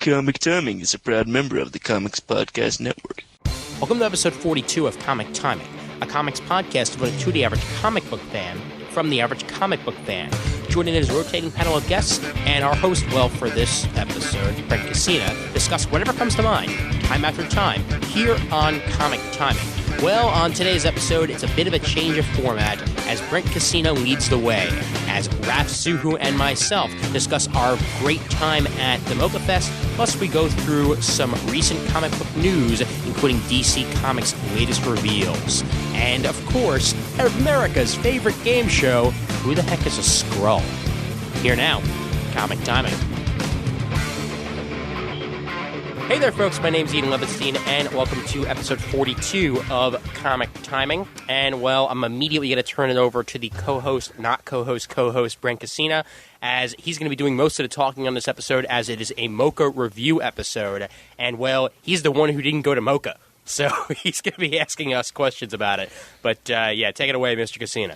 Comic Timing is a proud member of the Comics Podcast Network. Welcome to episode 42 of Comic Timing, a comics podcast devoted to the average comic book fan from the average comic book fan. Joining in is a rotating panel of guests and our host, for this episode, Brent Cassina, discuss whatever comes to mind, time after time, here on Comic Timing. Well, on today's episode, it's a bit of a change of format as Brent Cassina leads the way, as Raph, Suhu, and myself discuss our great time at the Mocha Fest, plus we go through some recent comic book news, including DC Comics' latest reveals. And, of course, America's favorite game show, Who the Heck is a Skrull? Here now, Comic Timing. Hey there, folks. My name's Ian Levinstein, and welcome to episode 42 of Comic Timing. And, well, I'm immediately going to turn it over to the co-host, Brent Cassina, as he's going to be doing most of the talking on this episode, as it is a Mocha review episode. And, well, he's the one who didn't go to Mocha, so he's going to be asking us questions about it. But, yeah, take it away, Mr. Cassina.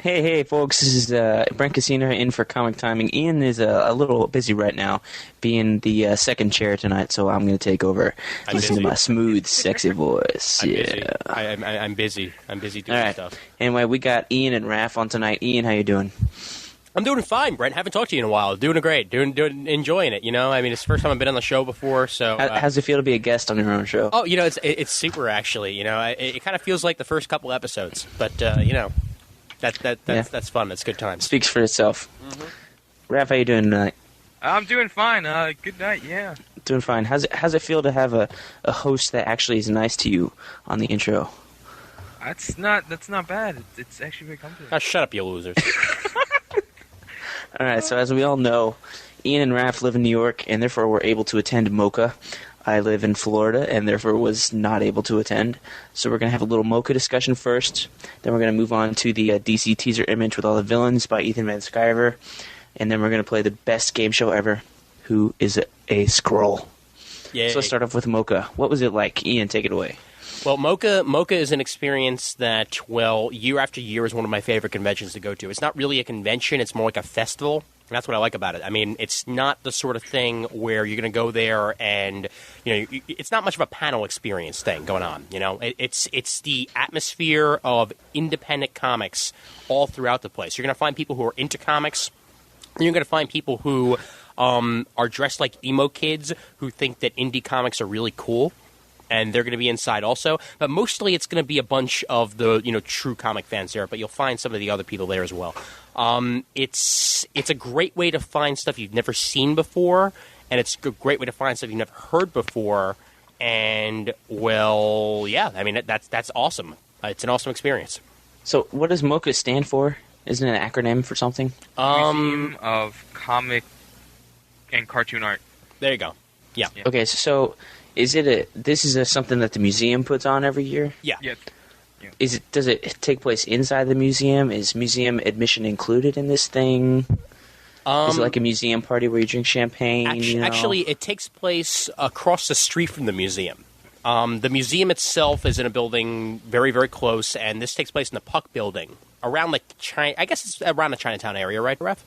Hey, folks, this is Brent Cassina in for Comic Timing. Ian is a little busy right now, being the second chair tonight, so I'm going to take over. Listen to my smooth, sexy voice. I'm busy. I'm busy doing stuff. Anyway, we got Ian and Raph on tonight. Ian, how you doing? I'm doing fine, Brent. Haven't talked to you in a while. Doing great. Enjoying it, you know? I mean, it's the first time I've been on the show before, so... How's it feel to be a guest on your own show? Oh, you know, it's super, actually. You know, it kind of feels like the first couple episodes, but, you know... That's fun. That's good times. Speaks for itself. Mm-hmm. Raph, how you doing tonight? I'm doing fine. Good night, yeah. Doing fine. How's it feel to have a host that actually is nice to you on the intro? That's not bad. It's actually very comfortable. Oh, shut up, you losers. All right, so as we all know, Ian and Raph live in New York, and therefore were able to attend Mocha. I live in Florida, and therefore was not able to attend. So we're going to have a little Mocha discussion first. Then we're going to move on to the DC teaser image with all the villains by Ethan Van Sciver. And then we're going to play the best game show ever, Who is a Skrull? Yay. So let's start off with Mocha. What was it like? Ian, take it away. Well, Mocha is an experience that, well, year after year is one of my favorite conventions to go to. It's not really a convention. It's more like a festival. And that's what I like about it. I mean, it's not the sort of thing where you're going to go there and, you know, it's not much of a panel experience thing going on, you know. It's the atmosphere of independent comics all throughout the place. You're going to find people who are into comics. And you're going to find people who are dressed like emo kids who think that indie comics are really cool. And they're going to be inside also. But mostly it's going to be a bunch of the, you know, true comic fans there. But you'll find some of the other people there as well. It's a great way to find stuff you've never seen before. And it's a great way to find stuff you've never heard before. And, well, yeah, I mean, that's awesome. It's an awesome experience. So what does Mocha stand for? Isn't it an acronym for something? Museum of Comic and Cartoon Art. There you go. Yeah. Okay, so... This is something that the museum puts on every year? Yeah. Yeah. Does it take place inside the museum? Is museum admission included in this thing? Is it like a museum party where you drink champagne? Actually, it takes place across the street from the museum. The museum itself is in a building very, very close, and this takes place in the Puck building around I guess it's around the Chinatown area, right, Ref?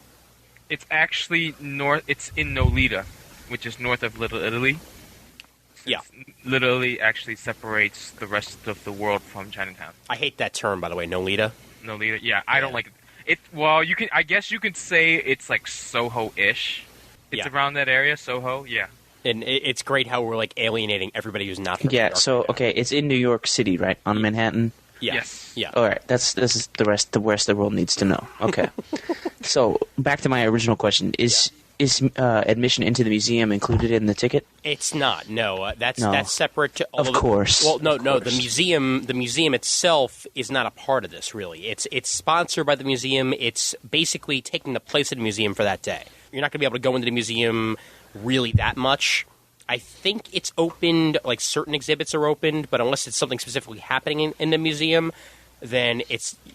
It's actually north. It's in Nolita, which is north of Little Italy. Yeah. Literally actually separates the rest of the world from Chinatown. I hate that term, by the way, Nolita. Nolita, yeah, I don't like it. Well, I guess you can say it's like Soho-ish. It's around that area, Soho, yeah. And it's great how we're like alienating everybody who's not from New York. So, okay, it's in New York City, right? On Manhattan? Yeah. Yes. Yeah. All right, this is the rest of the world needs to know. Okay. So, back to my original question. Is admission into the museum included in the ticket? It's not. No, that's separate to all of course. Well, no. The museum itself is not a part of this. Really, it's sponsored by the museum. It's basically taking the place of the museum for that day. You're not going to be able to go into the museum really that much. I think it's opened. Like certain exhibits are opened, but unless it's something specifically happening in the museum, then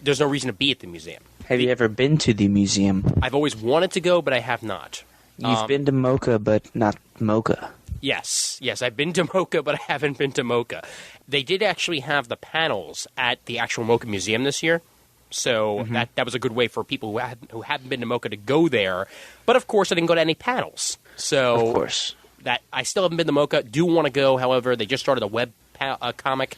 there's no reason to be at the museum. Have you ever been to the museum? I've always wanted to go, but I have not. You've been to Mocha, but not Mocha. Yes, I've been to Mocha, but I haven't been to Mocha. They did actually have the panels at the actual Mocha Museum this year, so that was a good way for people who hadn't been to Mocha to go there. But of course, I didn't go to any panels. So of course. that I still haven't been to Mocha. Do want to go, however. They just started a web comic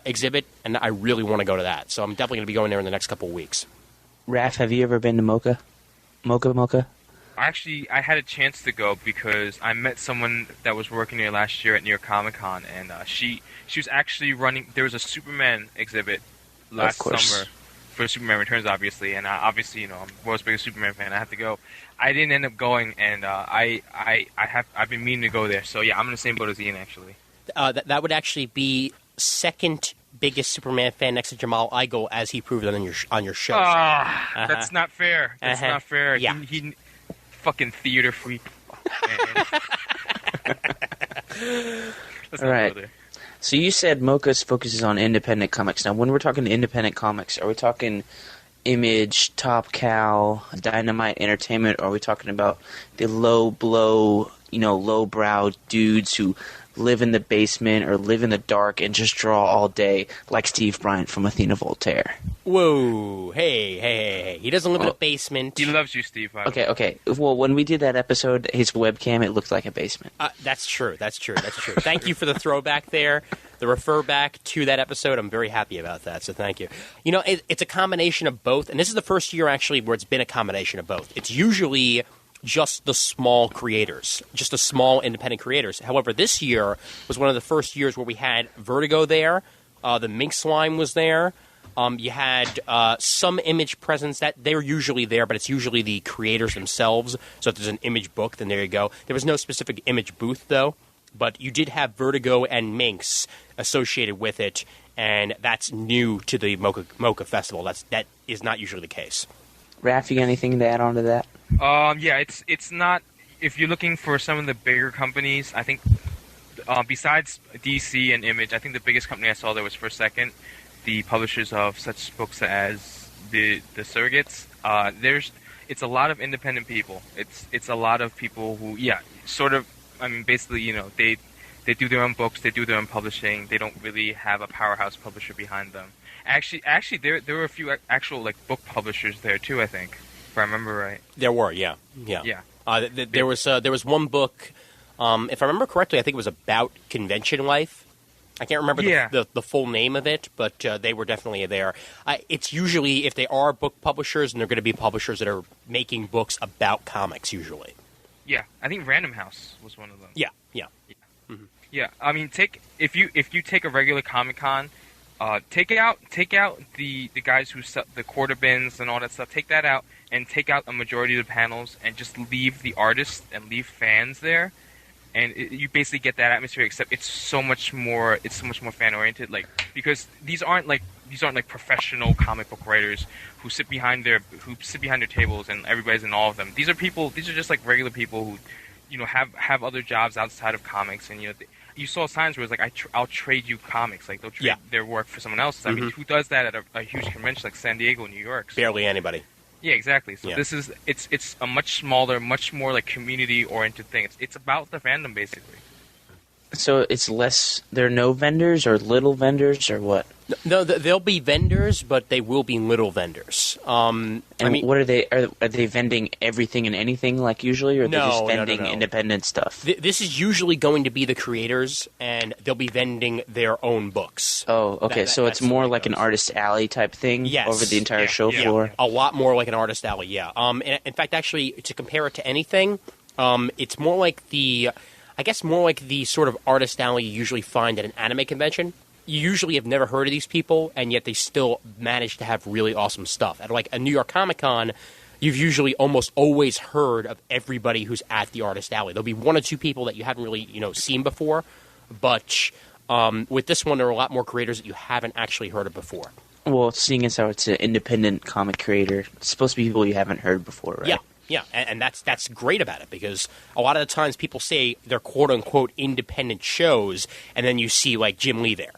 exhibit, and I really want to go to that. So I'm definitely going to be going there in the next couple of weeks. Raph, have you ever been to Mocha? Mocha? Actually, I had a chance to go because I met someone that was working there last year at New York Comic Con, and she was actually running. There was a Superman exhibit last summer for Superman Returns, obviously, and obviously, I'm the world's biggest Superman fan. I have to go. I didn't end up going, and I've been meaning to go there. So yeah, I'm in the same boat as Ian, actually. That would actually be second biggest Superman fan next to Jamal Igle, as he proved on your show. That's not fair. That's not fair. Yeah. He fucking theater freak. Let's not right. go there. So you said Mocha focuses on independent comics. Now, when we're talking independent comics, are we talking Image, Top Cow, Dynamite Entertainment, or are we talking about the low-blow, low-brow dudes who live in the basement or live in the dark and just draw all day, like Steve Bryant from Athena Voltaire? Whoa. Hey. He doesn't live in a basement. He loves you, Steve. Okay. Well, when we did that episode, his webcam, it looked like a basement. That's true. Thank you for the throwback there, the refer back to that episode. I'm very happy about that, so thank you. It's a combination of both, and this is the first year, actually, where it's been a combination of both. It's usually just the small creators, just the small independent creators. However, this year was one of the first years where we had Vertigo there. The Mink Slime was there. You had some Image presence that they're usually there, but it's usually the creators themselves. So if there's an Image book, then there you go. There was no specific Image booth, though, but you did have Vertigo and Minx associated with it, and that's new to the Mocha Festival. That is not usually the case. Raph, you got anything to add on to that? Yeah, it's not. If you're looking for some of the bigger companies, I think besides DC and Image, I think the biggest company I saw there was First Second, the publishers of such books as the Surrogates. It's a lot of independent people. It's a lot of people who, basically, they do their own books, they do their own publishing. They don't really have a powerhouse publisher behind them. Actually, there were a few actual book publishers there too. I think, if I remember right. There were, yeah. There was one book, if I remember correctly, I think it was about convention life. I can't remember the full name of it, but they were definitely there. It's usually, if they are book publishers, and they're going to be publishers that are making books about comics, usually. Yeah, I think Random House was one of them. Yeah. Mm-hmm. Yeah, I mean, if you take a regular Comic-Con, take out the guys who sell the quarter bins and all that stuff. Take that out and take out a majority of the panels and just leave the artists and leave fans there, and you basically get that atmosphere. Except it's so much more fan oriented. Because these aren't professional comic book writers who sit behind their tables and everybody's in all of them. These are just regular people who have other jobs outside of comics, and you saw signs where it's I'll trade you comics. They'll trade their work for someone else. I mean, who does that at a huge convention like San Diego, New York? So. Barely anybody. Yeah, exactly. So this is it's a much smaller, much more community oriented thing. It's about the fandom basically. So it's less. There are no vendors or little vendors or what? No, there'll be vendors, but they will be little vendors. What are they? Are they vending everything and anything like usually, or are they just vending independent stuff? This is usually going to be the creators, and they'll be vending their own books. Oh, okay. So it's more like an artist alley type thing over the entire show floor? A lot more like an artist alley, yeah. In fact, actually, to compare it to anything, it's more like the sort of artist alley you usually find at an anime convention. You usually have never heard of these people, and yet they still manage to have really awesome stuff. At a New York Comic Con, you've usually almost always heard of everybody who's at the artist alley. There'll be one or two people that you haven't really seen before, but with this one, there are a lot more creators that you haven't actually heard of before. Well, seeing as how it's an independent comic creator, it's supposed to be people you haven't heard before, right? Yeah, and that's great about it, because a lot of the times people say they're quote-unquote independent shows, and then you see Jim Lee there.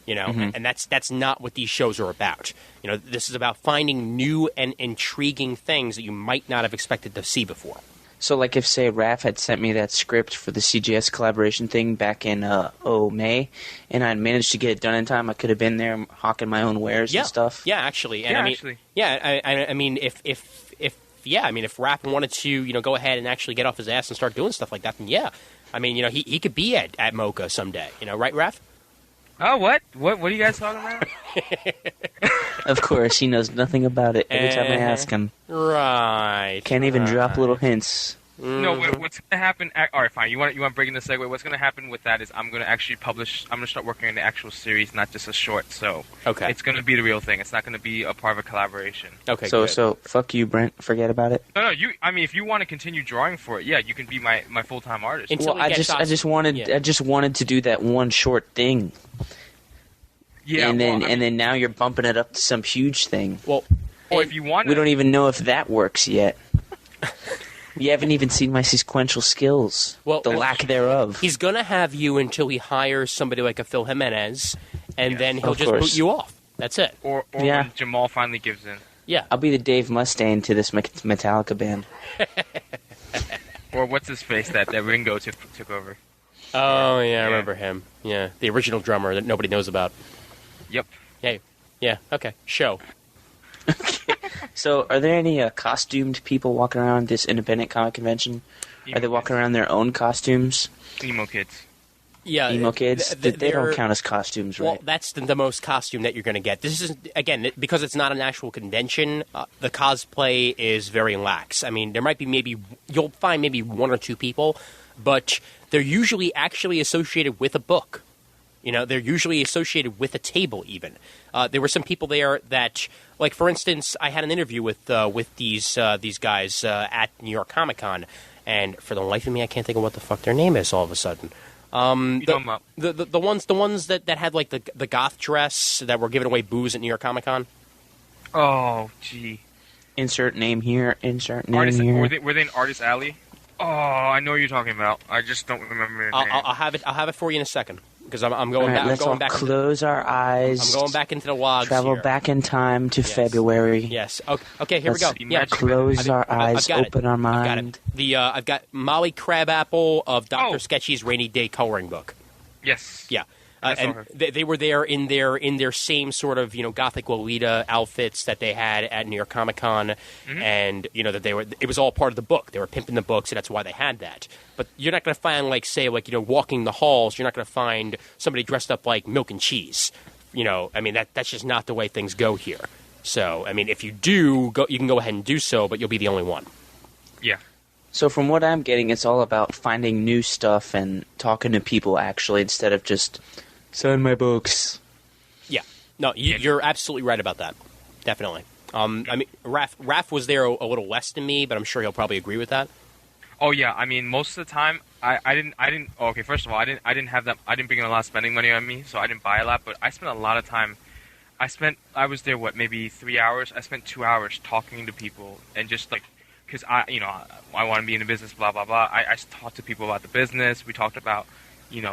And that's not what these shows are about. This is about finding new and intriguing things that you might not have expected to see before. So, if, say, Raph had sent me that script for the CGS collaboration thing back in, May, and I'd managed to get it done in time, I could have been there hawking my own wares and stuff. Yeah, actually. And I mean, if Raph wanted to, go ahead and actually get off his ass and start doing stuff like that, then I mean, he could be at Mocha someday. Right, Raph? Oh, what? What are you guys talking about? Of course, he knows nothing about it. Every time I ask him, right? Can't even drop little hints. No, what's going to happen? All right, fine. You want breaking the segue? What's going to happen with that is I'm going to actually publish. I'm going to start working on the actual series, not just a short. So okay, it's going to be the real thing. It's not going to be a part of a collaboration. Okay. So fuck you, Brent. Forget about it. No. I mean, if you want to continue drawing for it, yeah, you can be my full-time artist. Until Well, I just wanted to do that one short thing. Yeah, and then now you're bumping it up to some huge thing. Well, or if you want, we don't even know if that works yet. You haven't even seen my sequential skills. Well, the lack thereof. He's gonna have you until he hires somebody like a Phil Jimenez, and then he'll Of just course. boot you off. That's it. or Yeah. when Jamal finally gives in, Yeah. I'll be the Dave Mustaine to this Metallica band. or what's his face that Ringo took over. Oh yeah, I Yeah. remember him. Yeah, the original drummer that nobody knows about. Yep. Yeah. Okay. Show. So, are there any costumed people walking around this independent comic convention? Are they walking around in their own costumes? Emo kids. Yeah. Emo kids? They don't count as costumes, Well, right? that's the most costume that you're going to get. This is, again, because it's not an actual convention, the cosplay is very lax. I mean, there might be you'll find maybe one or two people, but they're usually actually associated with a book. They're usually associated with a table even. There were some people there that, like, for instance, I had an interview with these guys at New York Comic Con, and for the life of me, I can't think of what the fuck their name is all of a sudden. The ones that had like the goth dress that were giving away booze at New York Comic Con. Oh, gee. Insert name here. Insert name Artist, here. were they in Artist Alley? Oh, I know what you're talking about. I just don't remember the name. I'll have it for you in a second because I'm going All right, back. let's I'm all going back. close our eyes. I'm going back into the logs. Travel here. back in time to Yes. February. Yes. Okay. Here Let's we go. Yeah. close our eyes, I've got open it. our I've got mind. it. I've got Molly Crabapple of Dr. Oh. Sketchy's Rainy Day coloring book. Yes. Yeah. I saw And her. they were there in their same sort of gothic Lolita outfits that they had at New York Comic Con, and that it was all part of the book. They were pimping the books, and that's why they had that. But you're not going to find walking the halls. You're not going to find somebody dressed up like Milk and Cheese. I mean that's just not the way things go here. So I mean, if you do go, you can go ahead and do so, but you'll be the only one. Yeah. So from what I'm getting, it's all about finding new stuff and talking to people, actually, instead of just sign my books. Yeah. No, you're absolutely right about that. Definitely. I mean, Raph was there a little less than me, but I'm sure he'll probably agree with that. Oh yeah. I mean, most of the time, I didn't. Oh, okay, first of all, I didn't have that. I didn't bring in a lot of spending money on me, so I didn't buy a lot. But I spent a lot of time. I was there maybe 3 hours. I spent 2 hours talking to people and just like. Because I want to be in the business, blah blah blah. I talked to people about the business. We talked about,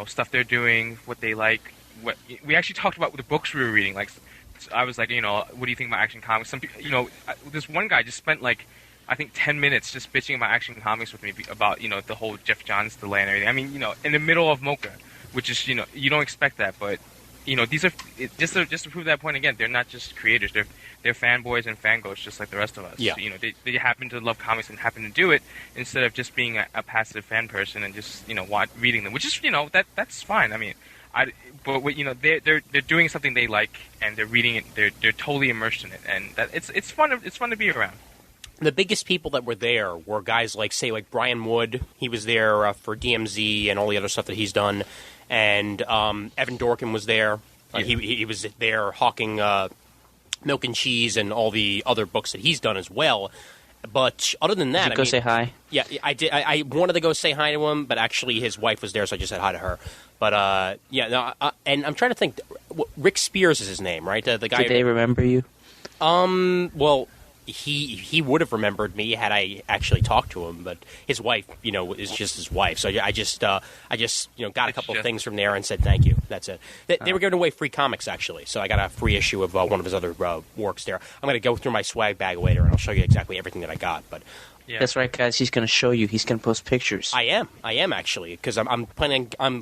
stuff they're doing, what they like. We actually talked about the books we were reading. Like, I was like, what do you think about Action Comics? Some people, this one guy just spent like, I think 10 minutes just bitching about Action Comics with me about the whole Jeff Johns delay and everything. I mean, in the middle of Mocha, which is you don't expect that, but these are just to prove that point again. They're not just creators. They're fanboys and fangirls just like the rest of us. Yeah. They happen to love comics and happen to do it instead of just being a passive fan person and just reading them, which is that's fine. I mean, they're doing something they like and they're reading it. They're totally immersed in it, and that it's fun. It's fun to be around. The biggest people that were there were guys like Brian Wood. He was there for DMZ and all the other stuff that he's done. And Evan Dorkin was there. Yeah. He was there hawking Milk and Cheese and all the other books that he's done as well. But other than that, Go say hi. Yeah, I did. I wanted to go say hi to him, but actually his wife was there, so I just said hi to her. But and I'm trying to think. Rick Spears is his name, right? The guy. Did they remember you? Well, he would have remembered me had I actually talked to him, but his wife, is just his wife. So I just got a couple of things from there and said thank you. That's it. They were giving away free comics actually, so I got a free issue of one of his other works there. I'm going to go through my swag bag later and I'll show you exactly everything that I got. But Yeah. That's right, guys. He's going to show you. He's going to post pictures. I am actually because I'm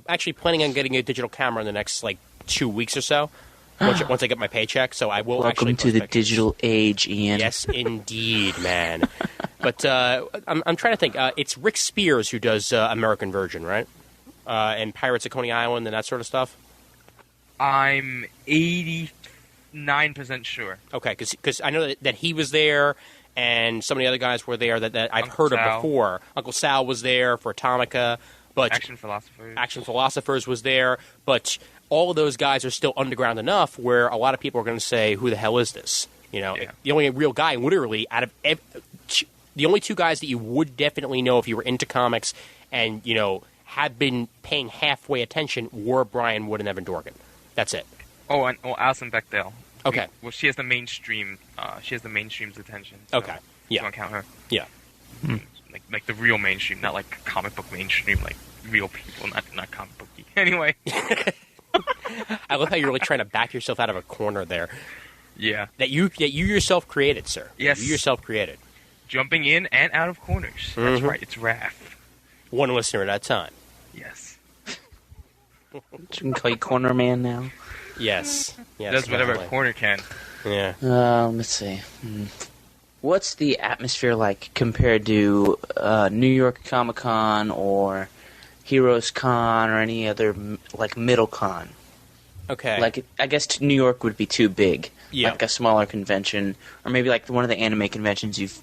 actually planning on getting a digital camera in the next 2 weeks or so. Once I get my paycheck, so I will actually Welcome to the digital age, Ian. Yes, indeed, man. But I'm trying to think. It's Rick Spears who does American Virgin, right? and Pirates of Coney Island and that sort of stuff? I'm 89% sure. Okay, because I know that he was there, and some of the other guys were there that I've Uncle heard Sal. of before. Uncle Sal was there for Atomica, but Action Philosophers. Action Philosophers was there, but all of those guys are still underground enough where a lot of people are going to say, "Who the hell is this?" You know, Yeah. the only real guy, literally, the only two guys that you would definitely know if you were into comics and had been paying halfway attention were Brian Wood and Evan Dorgan. That's it. Oh, and Alison Bechdel. Okay. Well, she has the mainstream. She has the mainstream's attention. So Okay. Yeah. You want to count her? Yeah. Like the real mainstream, not like comic book mainstream, like real people, not comic booky. Anyway. I love how you're really trying to back yourself out of a corner there. Yeah. That you yourself created, sir. Yes. You yourself created. Jumping in and out of corners. That's right. It's Raph. One listener at a time. Yes. We can call you Corner Man now. Yes. Yes. Does whatever a definitely. corner can. Yeah. Let's see. What's the atmosphere like compared to New York Comic Con or Heroes Con or any other like middle con? Okay. Like, I guess New York would be too big. Yeah. Like a smaller convention, or maybe like one of the anime conventions you've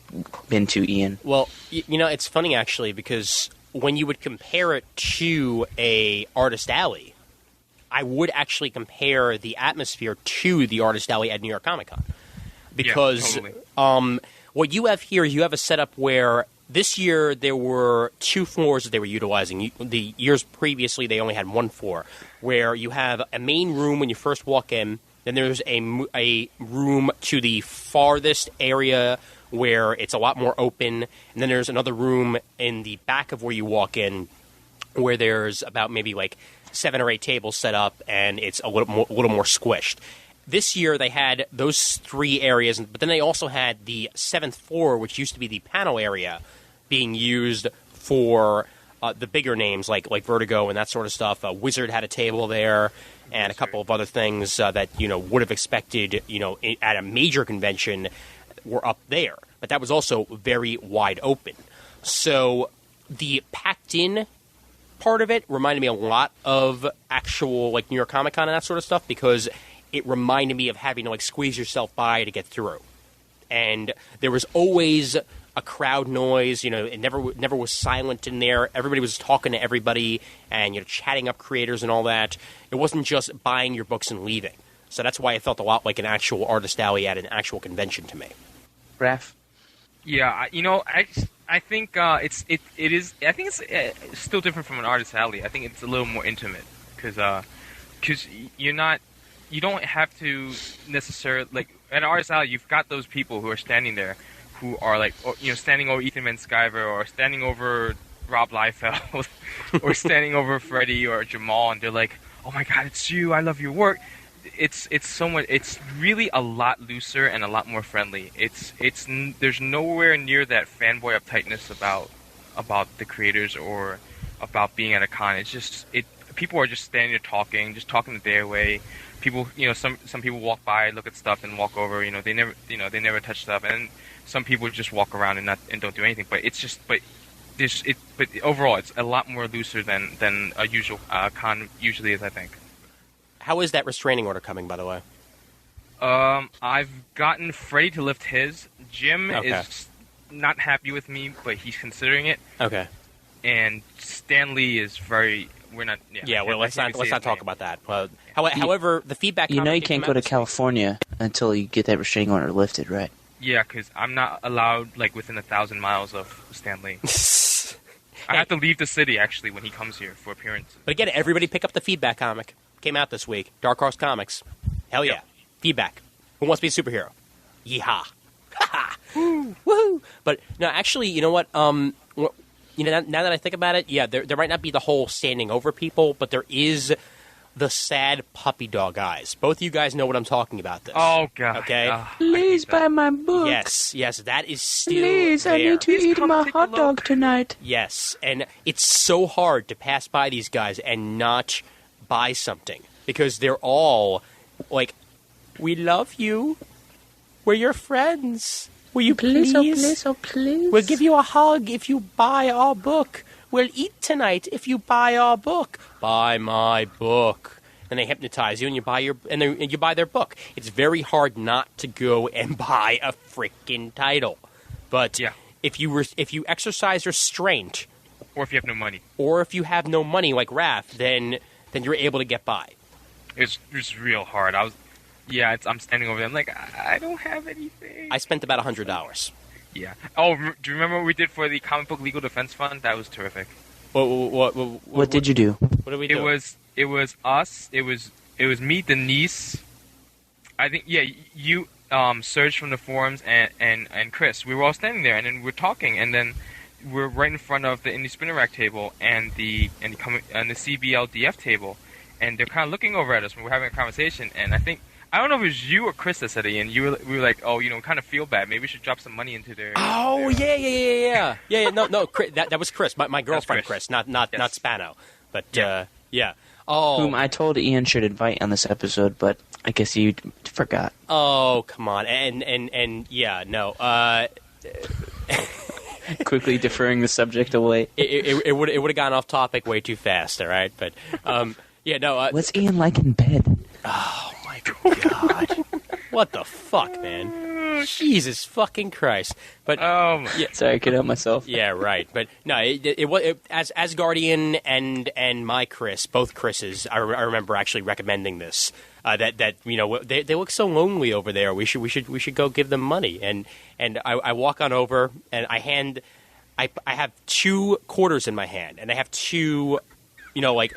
been to, Ian. Well, it's funny actually because when you would compare it to a Artist Alley, I would actually compare the atmosphere to the Artist Alley at New York Comic Con. Because totally. What you have here, you have a setup where this year there were 2 floors that they were utilizing. The years previously, they only had 1 floor, where you have a main room when you first walk in. Then there's a room to the farthest area where it's a lot more open. And then there's another room in the back of where you walk in where there's about maybe like 7 or 8 tables set up, and it's a little more squished. This year they had those 3 areas, but then they also had the 7th floor, which used to be the panel area, being used for the bigger names like Vertigo and that sort of stuff. Wizard had a table there, and a couple of other things that would have expected at a major convention were up there. But that was also very wide open. So the packed in part of it reminded me a lot of actual like New York Comic Con and that sort of stuff, because it reminded me of having to like squeeze yourself by to get through. And there was always a crowd noise. It never was silent in there. Everybody was talking to everybody and chatting up creators and all that. It wasn't just buying your books and leaving. So that's why it felt a lot like an actual Artist Alley at an actual convention to me. Raph? Yeah, I think it is. I think it's still different from an Artist Alley. I think it's a little more intimate because you don't have to necessarily like at an Artist Alley. You've got those people who are standing there, who are like standing over Ethan Van Sciver or standing over Rob Liefeld or standing over Freddie or Jamal, and they're like, "Oh my God, it's you! I love your work." It's so much. It's really a lot looser and a lot more friendly. There's nowhere near that fanboy uptightness about the creators or about being at a con. It's just people are just standing there talking the day away. People, some people walk by, look at stuff, and walk over. They never touch stuff, and some people just walk around and don't do anything. But but overall, it's a lot more looser than a usual con usually is, I think. How is that restraining order coming, by the way? I've gotten Freddie to lift his. Jim Okay. is not happy with me, but he's considering it. Okay. And Stan Lee is very. We're not. Yeah. Well, let's not say his talk name. about that. However, the feedback. You know you conversation can't go to came out California until you get that restraining order lifted, right? Yeah, because I'm not allowed like within 1,000 miles of Stan Lee. I have to leave the city actually when he comes here for appearances. But again, everybody pick up the feedback comic. Came out this week. Dark Horse Comics. Hell yeah. Yep. Feedback. Who wants to be a superhero? Yeehaw. Ha Woohoo. But no, actually, you know what? Now that I think about it, yeah, there might not be the whole standing over people, but there is the sad puppy dog eyes. Both of you guys know what I'm talking about this. Oh God. Okay. Please buy my book. Yes, that is still Please, there. I need to Please eat come my take a hot look. dog tonight. Yes, and it's so hard to pass by these guys and not buy something because they're all like, "We love you. We're your friends. Will you please? Please. We'll give you a hug if you buy our book. we'll eat tonight if you buy our book. Buy my book. And they hypnotize you, and you buy their book. It's very hard not to go and buy a freaking title. But if you exercise restraint, or if you have no money, like Raph, then you're able to get by. It's real hard. I'm standing over there. I'm like, I don't have anything. I spent about $100. Yeah. Oh, do you remember what we did for the Comic Book Legal Defense Fund? That was terrific. What did you do? What did we do? It was us. It was me, Denise. I think you, Serge from the forums, and Chris. We were all standing there, and then we're talking, and then we're right in front of the Indie Spinner Rack table and the CBLDF table, and they're kind of looking over at us when we're having a conversation. And I don't know if it was you or Chris that said it, and we were like, oh, kind of feel bad. Maybe we should drop some money into their. Oh yeah. No, Chris, that was Chris, my girlfriend Chris, not Spano, but yeah. Oh, whom I told Ian should invite on this episode, but I guess you forgot. Oh, come on, and yeah, no. Quickly deferring the subject away. It would have gone off topic way too fast. All right, but yeah, no. What's Ian like in bed? Oh my God! What the fuck, man? Jesus fucking Christ! But sorry, I could help myself. Yeah, right. But no, it was as Guardian and my Chris, both Chris's. I remember actually recommending this. That they look so lonely over there. We should go give them money. And I walk on over and I have 2 quarters in my hand, and I have 2, like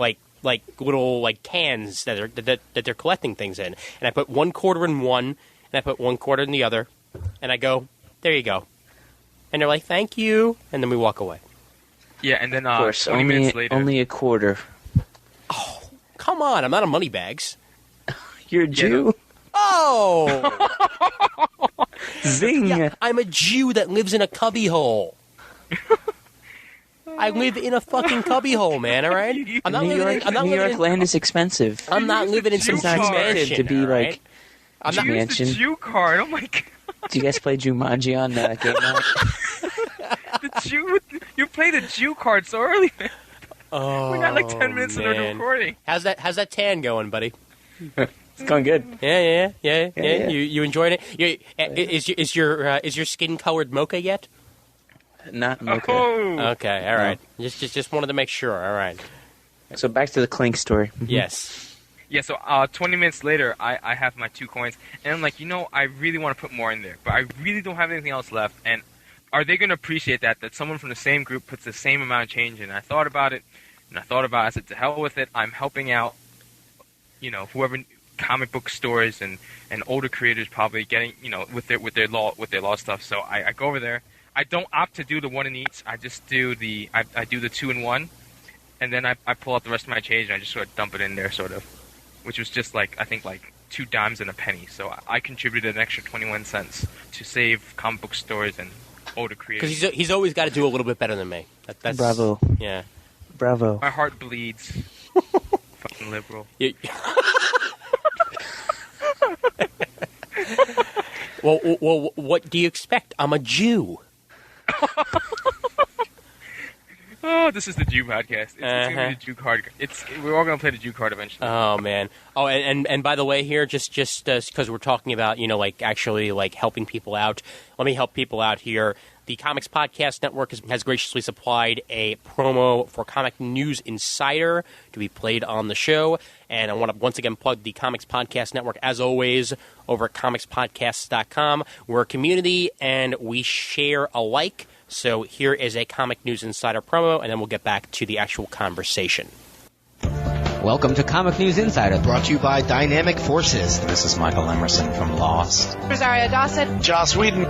little like cans that they're collecting things in. And I put 1 quarter in one, and I put 1 quarter in the other, and I go, there you go. And they're like, thank you, and then we walk away. Yeah, and then of course, 20 minutes later, only a quarter. Oh, come on! I'm not a Moneybags. You're a Jew. Oh, zing! Yeah, I'm a Jew that lives in a cubbyhole. I live in a fucking cubbyhole, man. All right. I'm not New living. New York land is expensive. I'm not living in some It's not mansion to be right? like. I'm not mansion. the Jew card. Oh my God. Do you guys play Jumanji on Game Night? The Jew. You played the Jew card so early, man. Oh, we got like 10 minutes into the recording. How's that tan going, buddy? It's going good. Yeah. Yeah. You enjoying it? Is your skin colored mocha yet? Not mocha. Oh. Okay, all right. Just wanted to make sure. All right. So back to the Clink story. Yes. Yeah, so 20 minutes later, I have my 2 coins, and I'm like, I really want to put more in there, but I really don't have anything else left, and are they going to appreciate that someone from the same group puts the same amount of change in? I thought about it, I said, to hell with it, I'm helping out, whoever comic book stores and older creators probably getting, with their law stuff, so I go over there. I don't opt to do the 1 in each, I just do I do the 2 in 1, and then I pull out the rest of my change, and I just sort of dump it in there, sort of. Which was just I think 2 dimes and a penny. So I contributed an extra 21 cents to save comic book stores and older creators. Because he's always got to do a little bit better than me. That's Bravo. Yeah. Bravo. My heart bleeds. Fucking liberal. Well, what do you expect? I'm a Jew. Oh, this is the Jew podcast. It's going to be the Jew card. We're all going to play the Jew card eventually. Oh, man. Oh, and by the way here, just because we're talking about, actually, helping people out, let me help people out here. The Comics Podcast Network has graciously supplied a promo for Comic News Insider to be played on the show. And I want to once again plug the Comics Podcast Network, as always, over at comicspodcasts.com. We're a community, and we share alike. So here is a Comic News Insider promo, and then we'll get back to the actual conversation. Welcome to Comic News Insider, brought to you by Dynamic Forces. This is Michael Emerson from Lost. Rosario Dawson. Joss Whedon.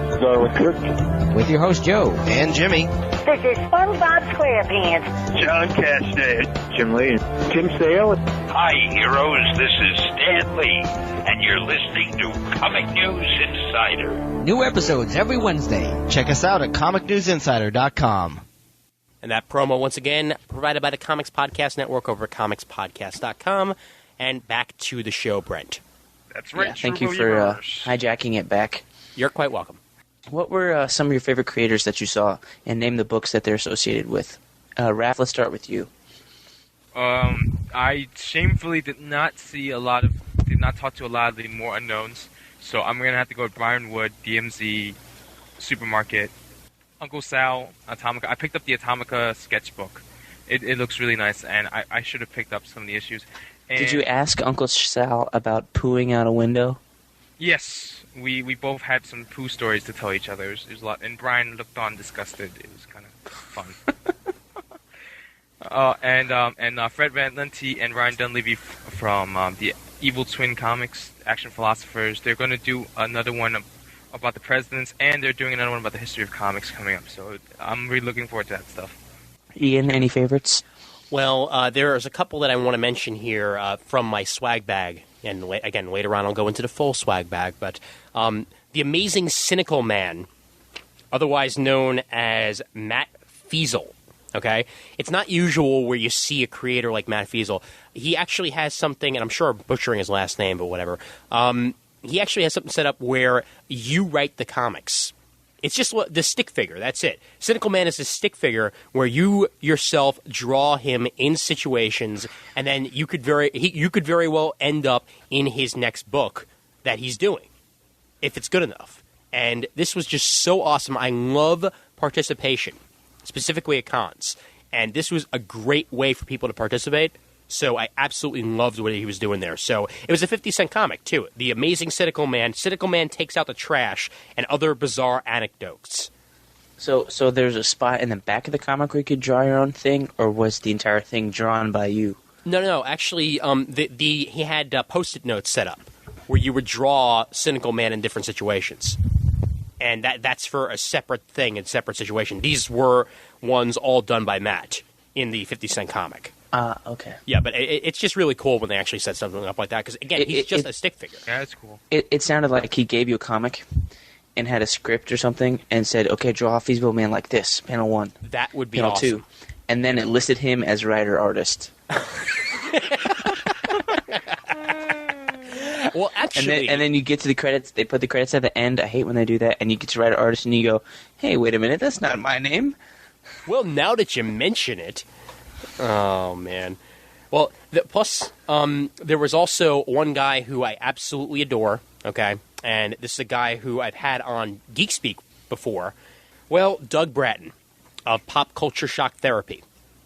with your host Joe And Jimmy. This is SpongeBob SquarePants. John Castaneda. Jim Lee. Tim Sale. Hi, heroes. This is Stan Lee, and you're listening to Comic News Insider. New episodes every Wednesday. Check us out at comicnewsinsider.com. And that promo, once again, provided by the Comics Podcast Network over at comicspodcast.com. And back to the show, Brent. That's right. Yeah, thank you for hijacking it back. You're quite welcome. What were some of your favorite creators that you saw, and name the books that they're associated with? Raph, let's start with you. I shamefully did not talk to a lot of the more unknowns. So I'm gonna have to go with Brian Wood, DMZ, Supermarket, Uncle Sal, Atomica. I picked up the Atomica sketchbook. It looks really nice, and I should have picked up some of the issues. And Did you ask Uncle Sal about pooing out a window? Yes, we both had some poo stories to tell each other. It was a lot, and Brian looked on disgusted. It was kind of fun. And Fred Van Lente and Ryan Dunleavy from the Evil Twin Comics, Action Philosophers. They're going to do another one about the presidents, and they're doing another one about the history of comics coming up. So I'm really looking forward to that stuff. Ian, any favorites? Well, there's a couple that I want to mention here from my swag bag. And again, later on I'll go into the full swag bag. But The Amazing Cynical Man, otherwise known as Matt Feasel. Okay? It's not usual where you see a creator like Matt Feasel. He actually has something, and I'm sure I'm butchering his last name, but whatever. He actually has something set up where you write the comics. It's just the stick figure. That's it. Cynical Man is a stick figure where you yourself draw him in situations, and then you could very well end up in his next book that he's doing, if it's good enough. And this was just so awesome. I love participation, specifically at cons, and this was a great way for people to participate. So I absolutely loved what he was doing there. So it was a 50-cent comic, too. The Amazing Cynical Man. Cynical Man takes out the trash and other bizarre anecdotes. So there's a spot in the back of the comic where you could draw your own thing, or was the entire thing drawn by you? No. Actually, he had Post-it notes set up where you would draw Cynical Man in different situations. And that's for a separate thing, in separate situation. These were ones all done by Matt in the 50-cent comic. Okay. Yeah, but it's just really cool when they actually set something up like that, because, again, he's just a stick figure. Yeah, that's cool. It sounded like he gave you a comic and had a script or something and said, okay, draw a Feasible Man like this, panel 1. That would be panel awesome. 2. And then it listed him as writer-artist. Well, actually... And then you get to the credits, they put the credits at the end. I hate when they do that. And you get to writer-artist and you go, hey, wait a minute, that's not my name. Well, now that you mention it... Oh, man. Well, plus, there was also one guy who I absolutely adore, okay? And this is a guy who I've had on Geek Speak before. Well, Doug Bratton of Pop Culture Shock Therapy.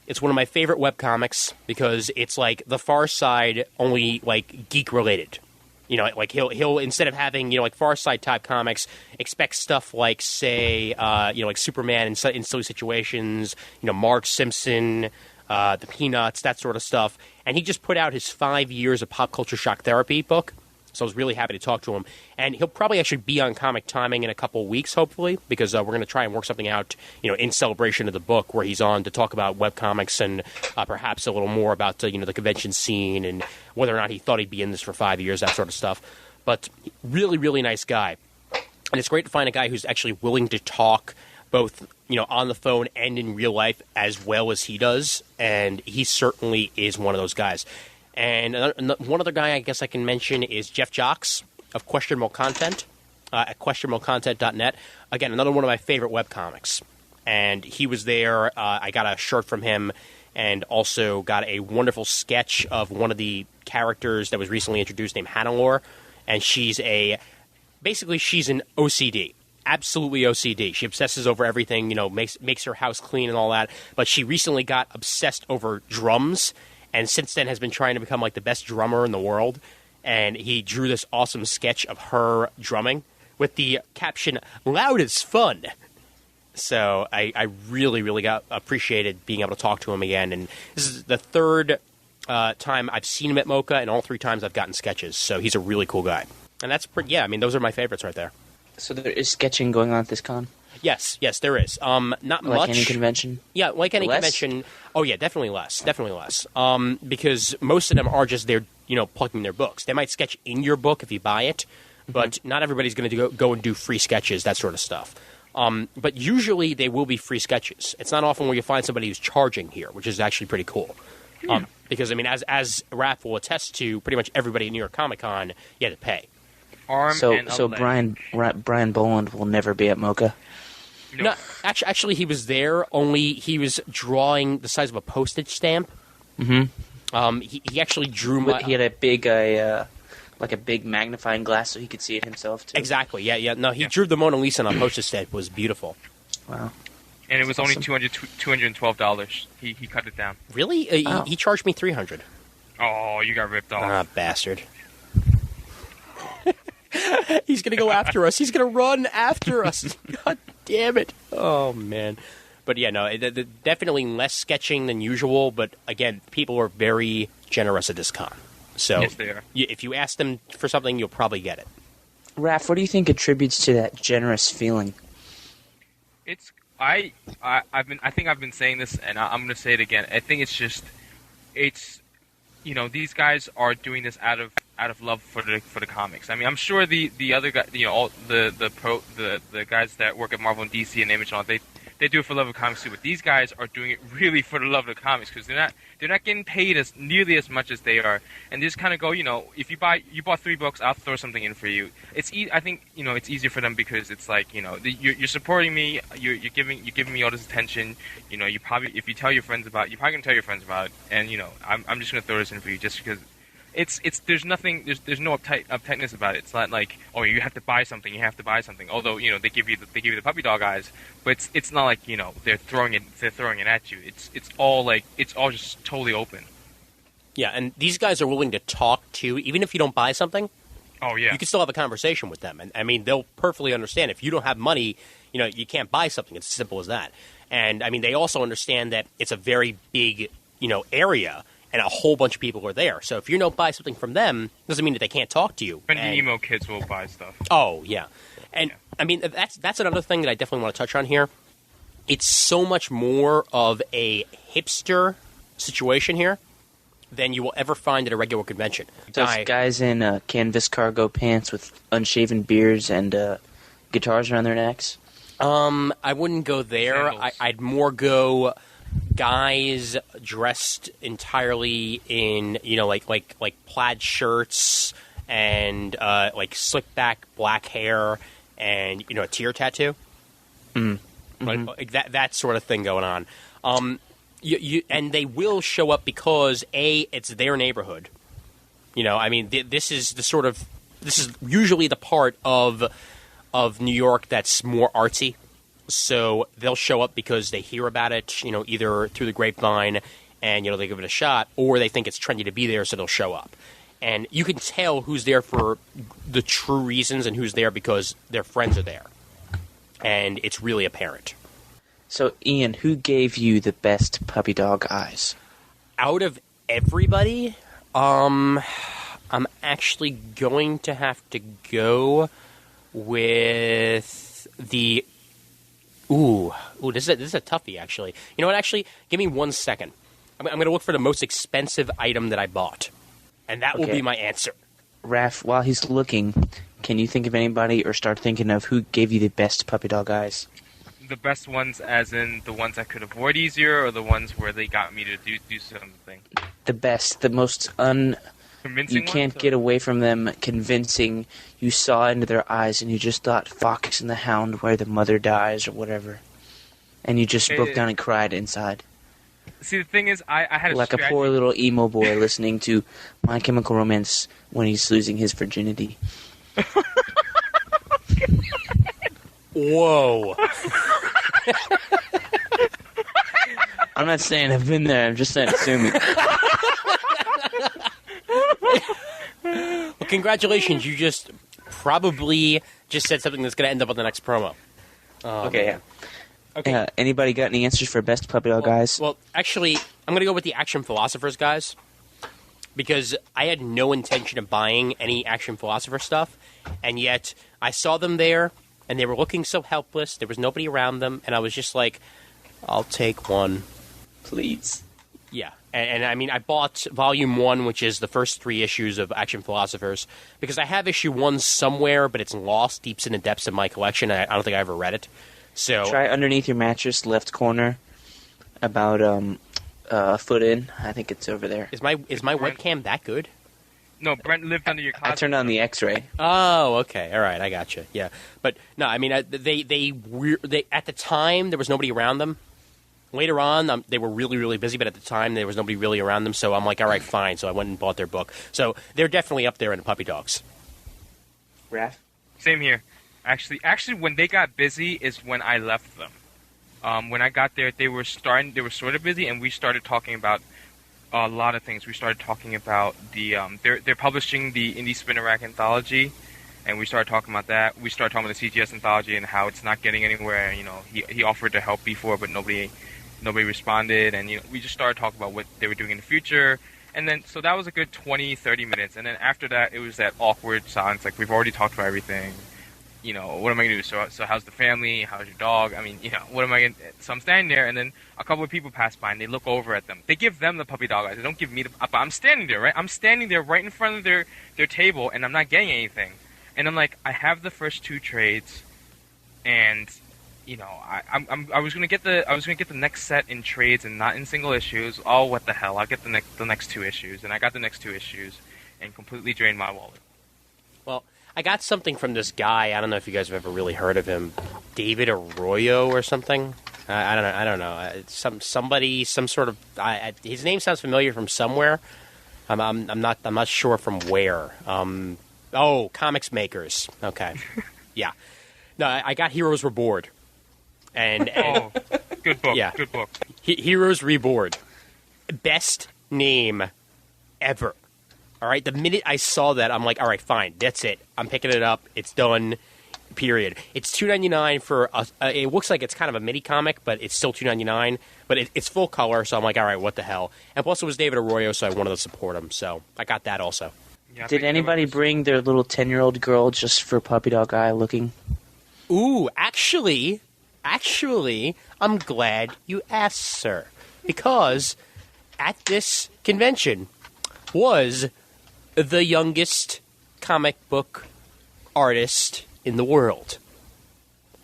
It's one of my favorite webcomics because it's like The Far Side, only, like, geek-related. You know, like, he'll instead of having, like, Far Side type comics, expect stuff like, say, like Superman in silly situations, Marge Simpson... the Peanuts, that sort of stuff. And he just put out his 5 years of Pop Culture Shock Therapy book. So I was really happy to talk to him. And he'll probably actually be on Comic Timing in a couple weeks, hopefully, because we're going to try and work something out, in celebration of the book where he's on to talk about webcomics and perhaps a little more about, the convention scene and whether or not he thought he'd be in this for 5 years, that sort of stuff. But really, really nice guy. And it's great to find a guy who's actually willing to talk both, on the phone and in real life as well as he does, and he certainly is one of those guys. And one other guy I guess I can mention is Jeff Jocks of Questionable Content at questionablecontent.net. Again, another one of my favorite webcomics. And he was there. I got a shirt from him and also got a wonderful sketch of one of the characters that was recently introduced named Hannelore. And she's an OCD. Absolutely OCD. She obsesses over everything, makes her house clean and all that. But she recently got obsessed over drums, and since then has been trying to become like the best drummer in the world. And he drew this awesome sketch of her drumming with the caption, "Loud is fun." So I really, really appreciated being able to talk to him again. And this is the third time I've seen him at MoCA, and all 3 times I've gotten sketches. So he's a really cool guy. And that's those are my favorites right there. So there is sketching going on at this con? Yes, there is. Not much. Like any convention? Yeah, like any convention. Oh, yeah, definitely less. Because most of them are just there, plugging their books. They might sketch in your book if you buy it, but not everybody's going to go and do free sketches, that sort of stuff. But usually they will be free sketches. It's not often where you find somebody who's charging here, which is actually pretty cool. Because, as Raph will attest to, pretty much everybody at New York Comic Con, you had to pay. So Brian Boland will never be at MoCA? No, actually, he was there. Only he was drawing the size of a postage stamp. Mm-hmm. He actually drew. He had a big, like a big magnifying glass, so he could see it himself too. Exactly. Yeah. No, he drew the Mona Lisa on a postage stamp. It was beautiful. Wow. And it was only $212. He cut it down. Really? He charged me $300. Oh, you got ripped off. Ah, bastard. He's going to go after us. He's going to run after us. God damn it. Oh, man. But yeah, no, definitely less sketching than usual. But again, people are very generous at this con. So yes, they are. If you ask them for something, you'll probably get it. Raph, what do you think attributes to that generous feeling? It's I think I've been saying this, and I'm going to say it again. I think it's these guys are doing this out of love for the comics. I mean, I'm sure the other guys, all the guys that work at Marvel and DC and Image and all, they do it for love of comics too. But these guys are doing it really for the love of the comics, because they're not getting paid as nearly as much as they are, and they just kind of go, if you bought 3 books, I'll throw something in for you. I think it's easier for them because it's like you're supporting me, you're giving me all this attention. You probably, if you tell your friends about it, you're probably gonna tell your friends about it, and I'm just gonna throw this in for you just because. There's nothing, there's no uptightness about it. It's not like, oh, you have to buy something. Although they give you the puppy dog eyes, but it's not like they're throwing it at you. It's all just totally open. Yeah, and these guys are willing to talk to, even if you don't buy something. Oh yeah, you can still have a conversation with them, and I mean they'll perfectly understand if you don't have money, you can't buy something. It's as simple as that. And I mean they also understand that it's a very big area. And a whole bunch of people are there. So if you don't buy something from them, doesn't mean that they can't talk to you. And emo kids will buy stuff. Oh, yeah. And, I mean, that's another thing that I definitely want to touch on here. It's so much more of a hipster situation here than you will ever find at a regular convention. Those guys in canvas cargo pants with unshaven beards and guitars around their necks? I wouldn't go there. I'd more go... guys dressed entirely in like plaid shirts and like slick back black hair and a tear tattoo, like that sort of thing going on. And they will show up because it's their neighborhood. I mean this is usually the part of New York that's more artsy. So they'll show up because they hear about it, either through the grapevine and, they give it a shot, or they think it's trendy to be there, so they'll show up. And you can tell who's there for the true reasons and who's there because their friends are there. And it's really apparent. So, Ian, who gave you the best puppy dog eyes? Out of everybody, I'm actually going to have to go with the... Ooh, this is a toughie, actually. You know what, actually? Give me 1 second. I'm going to look for the most expensive item that I bought. And that will be my answer. Raph, while he's looking, can you think of anybody or start thinking of who gave you the best puppy dog eyes? The best ones as in the ones I could avoid easier, or the ones where they got me to do something? The best, the most convincing. You can't get away from them convincing. You saw into their eyes and you just thought Fox and the Hound where the mother dies or whatever. And you just broke down and cried inside. See, the thing is, I had like a poor little emo boy listening to My Chemical Romance when he's losing his virginity. Whoa. I'm not saying I've been there. I'm just saying sue me. Well, congratulations. You just probably just said something that's going to end up on the next promo. Okay, yeah. Okay. Anybody got any answers for best puppy dog guys? Well, actually, I'm going to go with the Action Philosophers guys because I had no intention of buying any Action Philosopher stuff, and yet I saw them there, and they were looking so helpless. There was nobody around them, and I was just like, I'll take one. Please. Yeah. And I mean, I bought Volume 1, which is the first 3 issues of Action Philosophers, because I have Issue 1 somewhere, but it's lost deep in the depths of my collection. I don't think I ever read it. So try underneath your mattress, left corner, about a foot in. I think it's over there. Is my webcam that good? No, Brent lived under your closet. I turned on the X-ray. Oh, okay. All right, I got you. Yeah, but no, I mean, they at the time there was nobody around them. Later on, they were really, really busy, but at the time there was nobody really around them. So I'm like, all right, fine. So I went and bought their book. So they're definitely up there in the puppy dogs. Raph? Same here. Actually, when they got busy is when I left them. When I got there, they were sort of busy, and we started talking about a lot of things. We started talking about they're publishing the Indie Spinner Rack anthology, and we started talking about that. We started talking about the CGS anthology and how it's not getting anywhere. You know, he offered to help before, but nobody responded, and we just started talking about what they were doing in the future. And then, so that was a good 20, 30 minutes. And then after that, it was that awkward silence, like we've already talked about everything. What am I going to do? So how's the family? How's your dog? I mean, what am I going to... So I'm standing there, and then a couple of people pass by, and they look over at them. They give them the puppy dog eyes. They don't give me the... But I'm standing there, right? I'm standing there right in front of their table, and I'm not getting anything. And I'm like, I have the first 2 trades, and... I was gonna get the next set in trades and not in single issues. Oh, what the hell! I'll get the next 2 issues, and I got the next 2 issues, and completely drained my wallet. Well, I got something from this guy. I don't know if you guys have ever really heard of him, David Arroyo or something. I don't know. Some sort of. His name sounds familiar from somewhere. I'm not sure from where. Comics Makers. Okay, yeah. No, I got Heroes Reborn. And good book. Yeah. Good book. Heroes Reborn. Best name ever. All right. The minute I saw that, I'm like, all right, fine. That's it. I'm picking it up. It's done. Period. It's $2.99 for it looks like it's kind of a mini comic, but it's still $2.99. But it's full color, so I'm like, all right, what the hell? And plus, it was David Arroyo, so I wanted to support him. So I got that also. Yeah, Did anybody bring their little 10-year-old girl just for puppy dog eye looking? Ooh, actually, I'm glad you asked, sir, because at this convention was the youngest comic book artist in the world.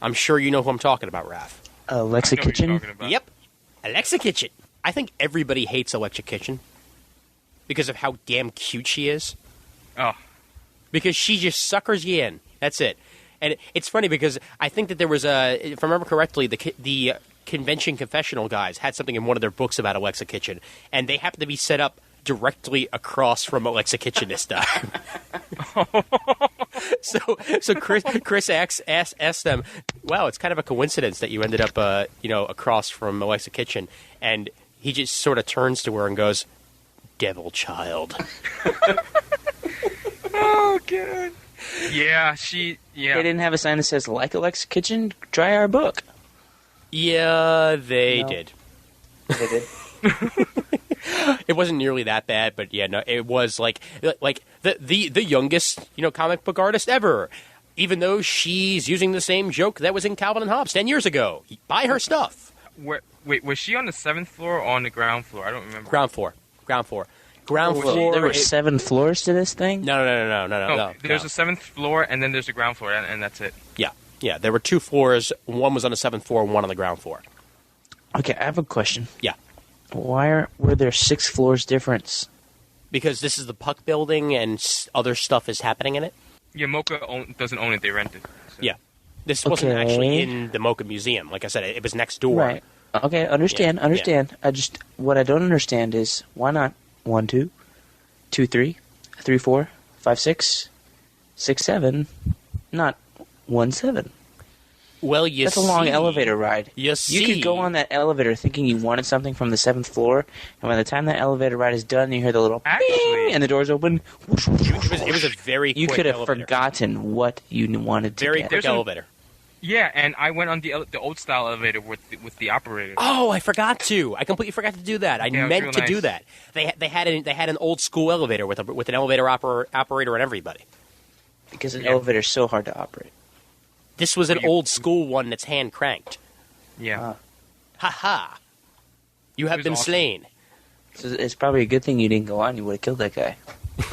I'm sure you know who I'm talking about, Raph. Alexa Kitchen? Yep, Alexa Kitchen. I think everybody hates Alexa Kitchen because of how damn cute she is. Oh. Because she just suckers you in. That's it. And it's funny because I think that there was if I remember correctly, the Convention Confessional guys had something in one of their books about Alexa Kitchen, and they happened to be set up directly across from Alexa Kitchen this time. So Chris asked them, "Wow, it's kind of a coincidence that you ended up across from Alexa Kitchen," and he just sort of turns to her and goes, "Devil child." Oh God. Yeah, They didn't have a sign that says, like Alexa Kitchen, try our book. Yeah, they did. They did. It wasn't nearly that bad, but yeah, no, it was like the youngest, comic book artist ever. Even though she's using the same joke that was in Calvin and Hobbes 10 years ago. Buy her stuff. Wait, was she on the 7th floor or on the ground floor? I don't remember. Ground floor. Ground floor. There were 7 floors to this thing? No. There's a 7th floor, and then there's a ground floor, and that's it. Yeah. There were 2 floors. One was on the 7th floor, and one on the ground floor. Okay, I have a question. Yeah. Were there 6 floors difference? Because this is the Puck building, and other stuff is happening in it. Yeah, Mocha doesn't own it; they rent it. So. Yeah, this wasn't actually in the Mocha Museum. Like I said, it was next door. Right. Okay, understand. Yeah. What I don't understand is why not 1, 2, 2, 3, 3, 4, 5, 6, 6, 7, not 1, 7. Well, that's a long elevator ride. You could go on that elevator thinking you wanted something from the 7th floor, and by the time that elevator ride is done, you hear the little bing, and the doors open. It was a very quick You could have elevator. Forgotten what you wanted to Very get. quick elevator. Yeah, and I went on the old style elevator with the operator. Oh, I forgot to. I completely forgot to do that. I meant to do that. They had an old school elevator with an elevator operator and everybody. Because an elevator is so hard to operate. This was an old school one that's hand cranked. Yeah. Ha ha. You have been awesome. slain. So it's probably a good thing you didn't go on. You would have killed that guy.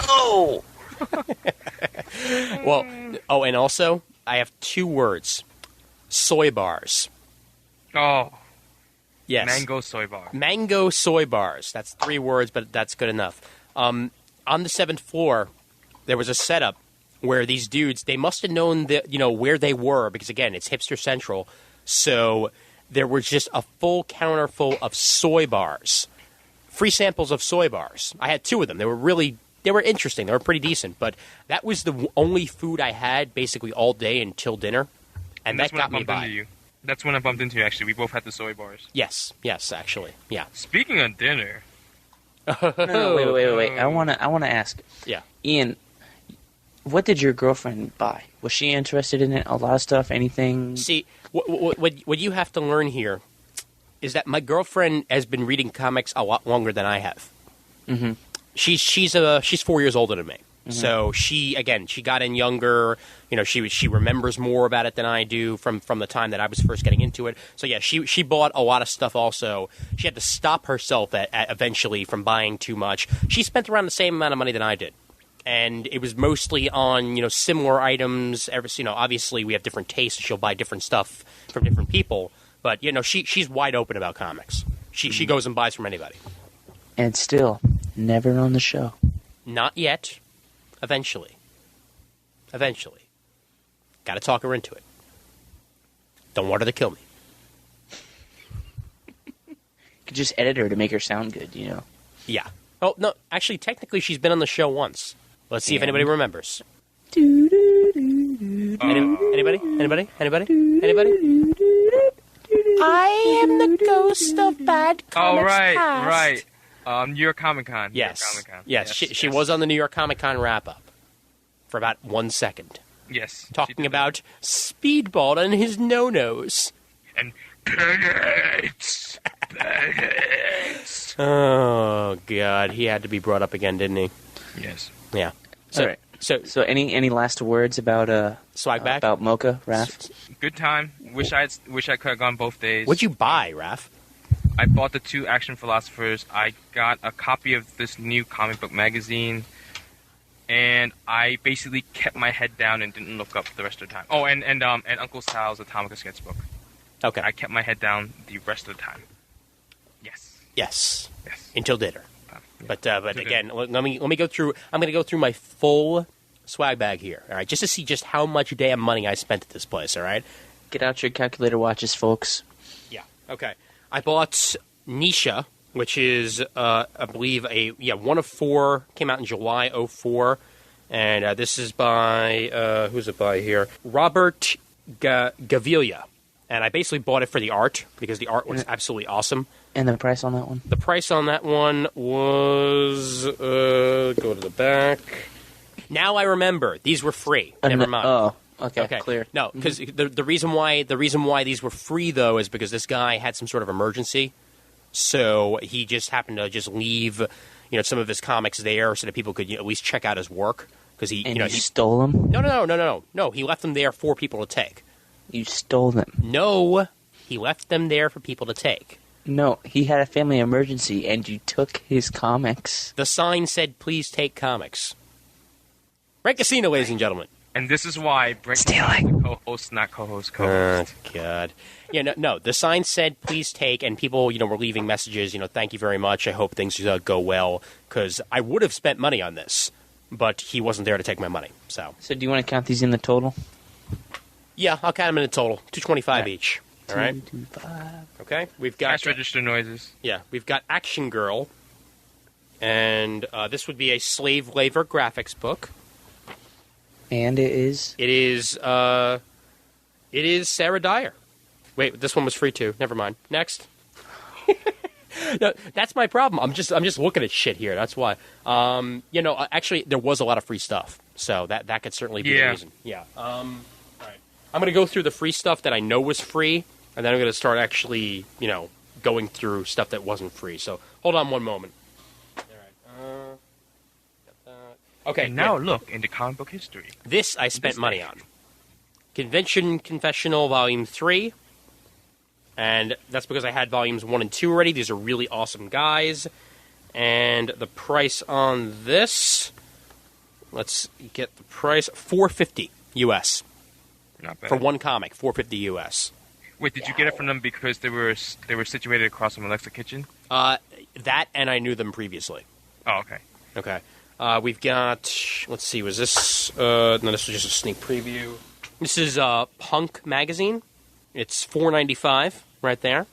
Oh. Well. Oh, and also I have 2 words. Soy bars. Oh. Yes. Mango soy bar. Mango soy bars. That's 3 words, but that's good enough. on the 7th floor, there was a setup where these dudes, they must have known that, where they were, because again, it's hipster central. So there was just a full counter full of soy bars, free samples of soy bars. I had 2 of them. They were interesting. They were pretty decent, but that was the only food I had basically all day until dinner, and that got me by. That's when I bumped into you, actually. We both had the soy bars. Yes, actually, yeah. Speaking of dinner. No, wait. I wanna ask. Yeah. Ian, what did your girlfriend buy? Was she interested in it? A lot of stuff? Anything? See, what you have to learn here is that my girlfriend has been reading comics a lot longer than I have. Mm-hmm. She's 4 years older than me. Mm-hmm. So she got in younger. She remembers more about it than I do from the time that I was first getting into it. So yeah, she bought a lot of stuff. Also, she had to stop herself at eventually from buying too much. She spent around the same amount of money than I did, and it was mostly on similar items. Obviously we have different tastes. She'll buy different stuff from different people, but she's wide open about comics. She goes and buys from anybody. And still, never on the show. Not yet. Eventually. Got to talk her into it. Don't want her to kill me. You could just edit her to make her sound good, Yeah. Oh, no, actually, technically, she's been on the show once. Let's see if anybody remembers. Anybody? I am the ghost of bad comics past. Right. New York Comic Con. Yes. Yes. She was on the New York Comic Con wrap-up for about 1 second. Yes. Talking about Speedball and his no-nos. And planets. Oh, God. He had to be brought up again, didn't he? Yes. Yeah. All right. So any last words about Swag bag? about Mocha, Raph? Good time. Wish I could have gone both days. What'd you buy, Raph? I bought the 2 Action Philosophers. I got a copy of this new comic book magazine, and I basically kept my head down and didn't look up the rest of the time. Oh, and Uncle Sal's Atomica sketchbook. Okay. I kept my head down the rest of the time. Yes. Yes. Until dinner. But again, let me go through. I'm going to go through my full swag bag here. All right, just to see just how much damn money I spent at this place. All right. Get out your calculator watches, folks. Yeah. Okay. I bought Nisha, which is I believe one of 4. Came out in July 2004, and this is by who's it by here? Robert Gavilia. And I basically bought it for the art because the art was absolutely awesome. And the price on that one? The price on that one was go to the back. Now I remember these were free. Never mind. Oh, okay, clear. No, because the reason why these were free though is because this guy had some sort of emergency, so he just happened to just leave some of his comics there so that people could at least check out his work because he he stole them. No. He left them there for people to take. You stole them. No, he left them there for people to take. No, he had a family emergency, and you took his comics. The sign said, "Please take comics." Right, Casino, ladies and gentlemen. And this is why Brent is co-host, not co-host. Oh, God. Yeah, no. The sign said, "Please take," and people, were leaving messages. Thank you very much. I hope things go well, because I would have spent money on this, but he wasn't there to take my money. So do you want to count these in the total? Yeah, I'll count them in the total. $225 each. All right. 225. Okay. We've got cash register noises. Yeah, we've got Action Girl, and this would be a Slave Labor graphics book. And it is. It is Sarah Dyer. Wait, this one was free too. Never mind. Next. No, that's my problem. I'm just looking at shit here. That's why. Actually, there was a lot of free stuff, so that could certainly be the reason. Yeah. All right. I'm going to go through the free stuff that I know was free, and then I'm going to start actually, going through stuff that wasn't free. So hold on one moment. All right. Got that. Okay. And now look into comic book history. This I spent money on. Convention Confessional Volume 3. And that's because I had Volumes 1 and 2 already. These are really awesome guys. And the price on this, let's get the price, $450 US. Not bad. For one comic, $450 US. Wait, did you get it from them because they were situated across from Alexa Kitchen? That, and I knew them previously. Oh, okay. Okay. We've got, let's see, was this, no, this was just a sneak preview. This is Punk Magazine. It's $4.95 right there.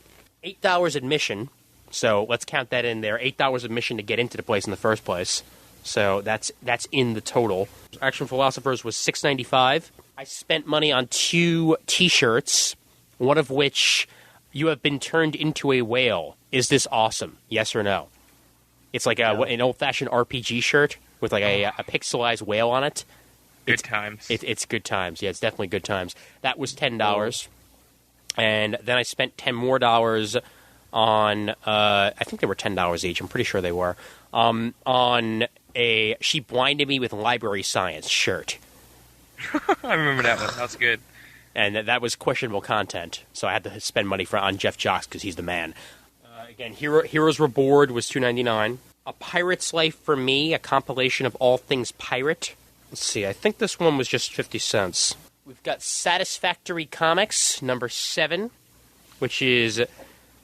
$8 admission, so let's count that in there. $8 admission to get into the place in the first place. So that's in the total. Action Philosophers was $6.95. I spent money on 2 T-shirts, one of which, "You have been turned into a whale. Is this awesome? Yes or no?" It's like an old-fashioned RPG shirt with like a pixelized whale on it. Good times. It's good times. Yeah, it's definitely good times. That was $10. And then I spent $10 more on, I think they were $10 each. I'm pretty sure they were, on a She Blinded Me with Library Science shirt. I remember that one. That was good. And that was questionable content, so I had to spend money on Jeff Jocks because he's the man. Again, Heroes Reward was $2.99. A Pirate's Life for Me, a compilation of all things pirate. Let's see, I think this one was just 50 cents. We've got Satisfactory Comics, number 7, which is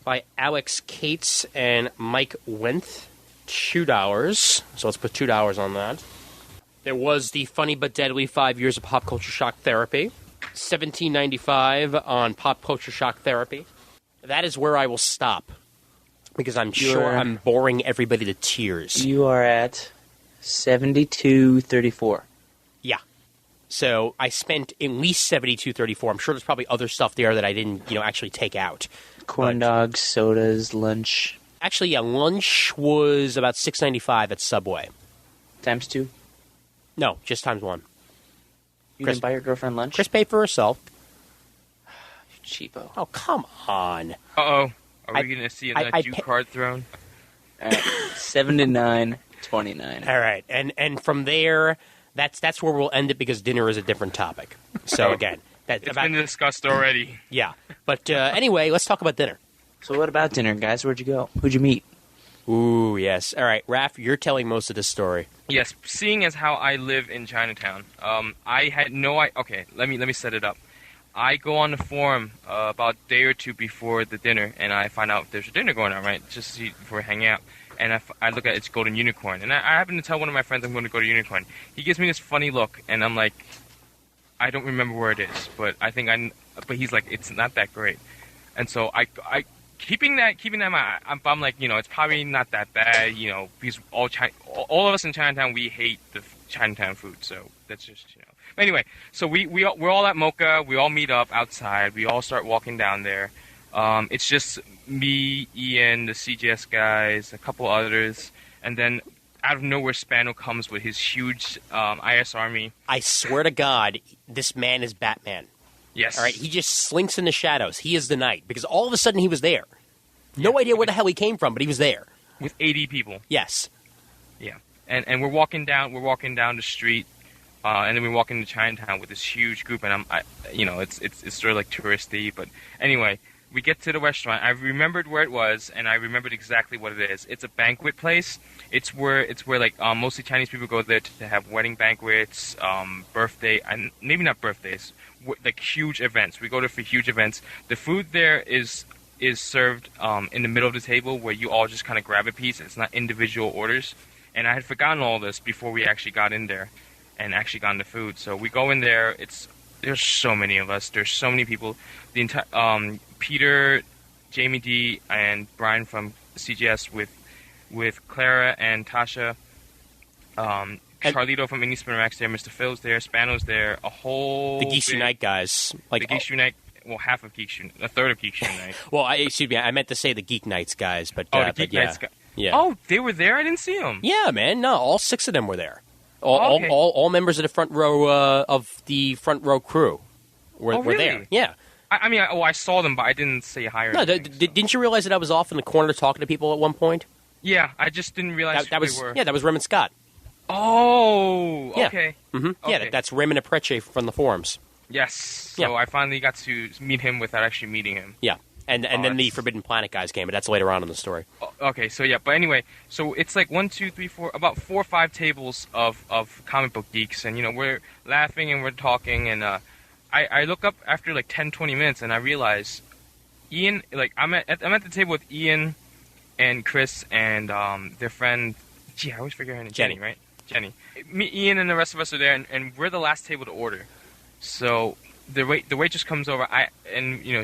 by Alex Cates and Mike Wenth. $2. So let's put $2 on that. There was the Funny But Deadly 5 Years of Pop Culture Shock Therapy. $17.95 on Pop Culture Shock Therapy. That is where I will stop, because I'm sure I'm boring everybody to tears. You are at $72.34. Yeah. So I spent at least $72.34. I'm sure there's probably other stuff there that I didn't, actually take out. Corn dogs, sodas, lunch. Actually, yeah, lunch was about $6.95 at Subway. Times 2? No, just times 1. You didn't buy your girlfriend lunch? Chris paid for herself. Cheapo. Oh, come on. Uh-oh. Are we going to see another Jew card thrown? All right. 7 to 9, 29. All right. And from there, that's where we'll end it, because dinner is a different topic. So, again. It's been discussed already. Yeah. But anyway, let's talk about dinner. So what about dinner, guys? Where'd you go? Who'd you meet? Ooh, yes. All right, Raph, you're telling most of this story. Yes, seeing as how I live in Chinatown, I had no idea. Okay, let me set it up. I go on the forum about a day or two before the dinner, and I find out there's a dinner going on, right? Just to see before hanging out. And I look at it's Golden Unicorn, and I happen to tell one of my friends I'm going to go to Unicorn. He gives me this funny look, and I'm like, I don't remember where it is, but I think but he's like, it's not that great, and so I keeping that in mind, I'm like, it's probably not that bad, because all of us in Chinatown, we hate the Chinatown food, so that's just, But anyway, so we're all at Mocha, we all meet up outside, we all start walking down there. It's just me, Ian, the CGS guys, a couple others, and then out of nowhere, Spano comes with his huge IS army. I swear to God, this man is Batman. Yes. All right, he just slinks in the shadows. He is the Knight, because all of a sudden he was there. No idea where the hell he came from, but he was there. With 80 people. Yes. Yeah. And we're walking down the street, and then we walk into Chinatown with this huge group, and it's sort of like touristy, but anyway, we get to the restaurant. I remembered where it was, and I remembered exactly what it is. It's a banquet place. It's where like mostly Chinese people go there to have wedding banquets, birthday, and maybe not birthdays, like huge events. We go there for huge events. The food there is served in the middle of the table, where you all just kind of grab a piece. It's not individual orders. And I had forgotten all this before we actually got in there and actually got into food. So we go in there. There's so many of us. There's so many people. The entire Peter, Jamie D, and Brian from CGS with Clara and Tasha. Charlito from Indie Spinner Max there. Mr. Phil's there. Spano's there. A whole the Geeks Unite guys. The Geeks Unite. Well, half of Geeks Unite. A third of Geeks Unite. Well, excuse me. I meant to say the Geek Knights guys, but the Geek Knights guys. Yeah. Oh, they were there? I didn't see them. Yeah, man. No, all 6 of them were there. All members of the front row crew were really? there. Yeah. I saw them, but I didn't say hi. No, didn't you realize that I was off in the corner talking to people at one point? Yeah, I just didn't realize that was were. Yeah, that was Raymond Scott. Oh, yeah. Okay. Mm-hmm. Okay. Yeah, that's Raymond Apreche from the forums. Yes. So I finally got to meet him without actually meeting him. Yeah. And then the Forbidden Planet guys came, but that's later on in the story. Okay, so yeah, but anyway, so it's like 1, 2, 3, 4, about 4 or 5 tables of comic book geeks, and we're laughing and we're talking, and I look up after like 10, 20 minutes, and I realize Ian, like I'm at the table with Ian and Chris and their friend. Gee, I always forget her name. Jenny, right? Jenny. Me, Ian, and the rest of us are there, and we're the last table to order. So the waitress comes over,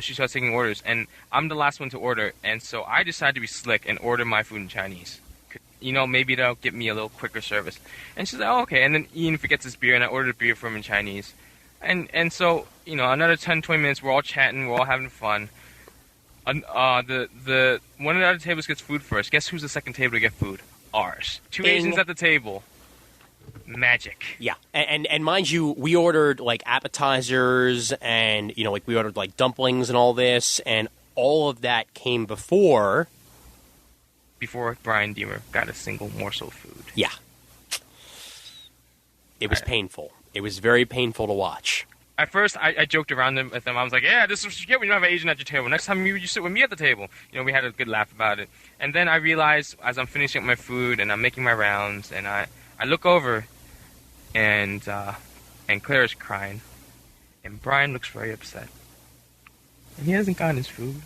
she starts taking orders, and I'm the last one to order, and so I decided to be slick and order my food in Chinese. Maybe that'll get me a little quicker service. And she's like, oh, okay. And then Ian forgets his beer, and I ordered a beer for him in Chinese. And so, another 10, 20 minutes, we're all chatting, we're all having fun. The one of the other tables gets food first. Guess who's the second table to get food? Ours. Two Asians at the table. Magic. Yeah, and mind you, we ordered like appetizers and we ordered like dumplings and all this, and all of that came before Brian Deemer got a single morsel of food. Yeah, it was painful. It was very painful to watch. At first, I joked around with them. I was like, "Yeah, this is what you get when you don't have an Asian at your table. Next time you sit with me at the table." We had a good laugh about it. And then I realized, as I'm finishing up my food and I'm making my rounds, and I look over, and Claire's crying, and Brian looks very upset, and he hasn't gotten his food,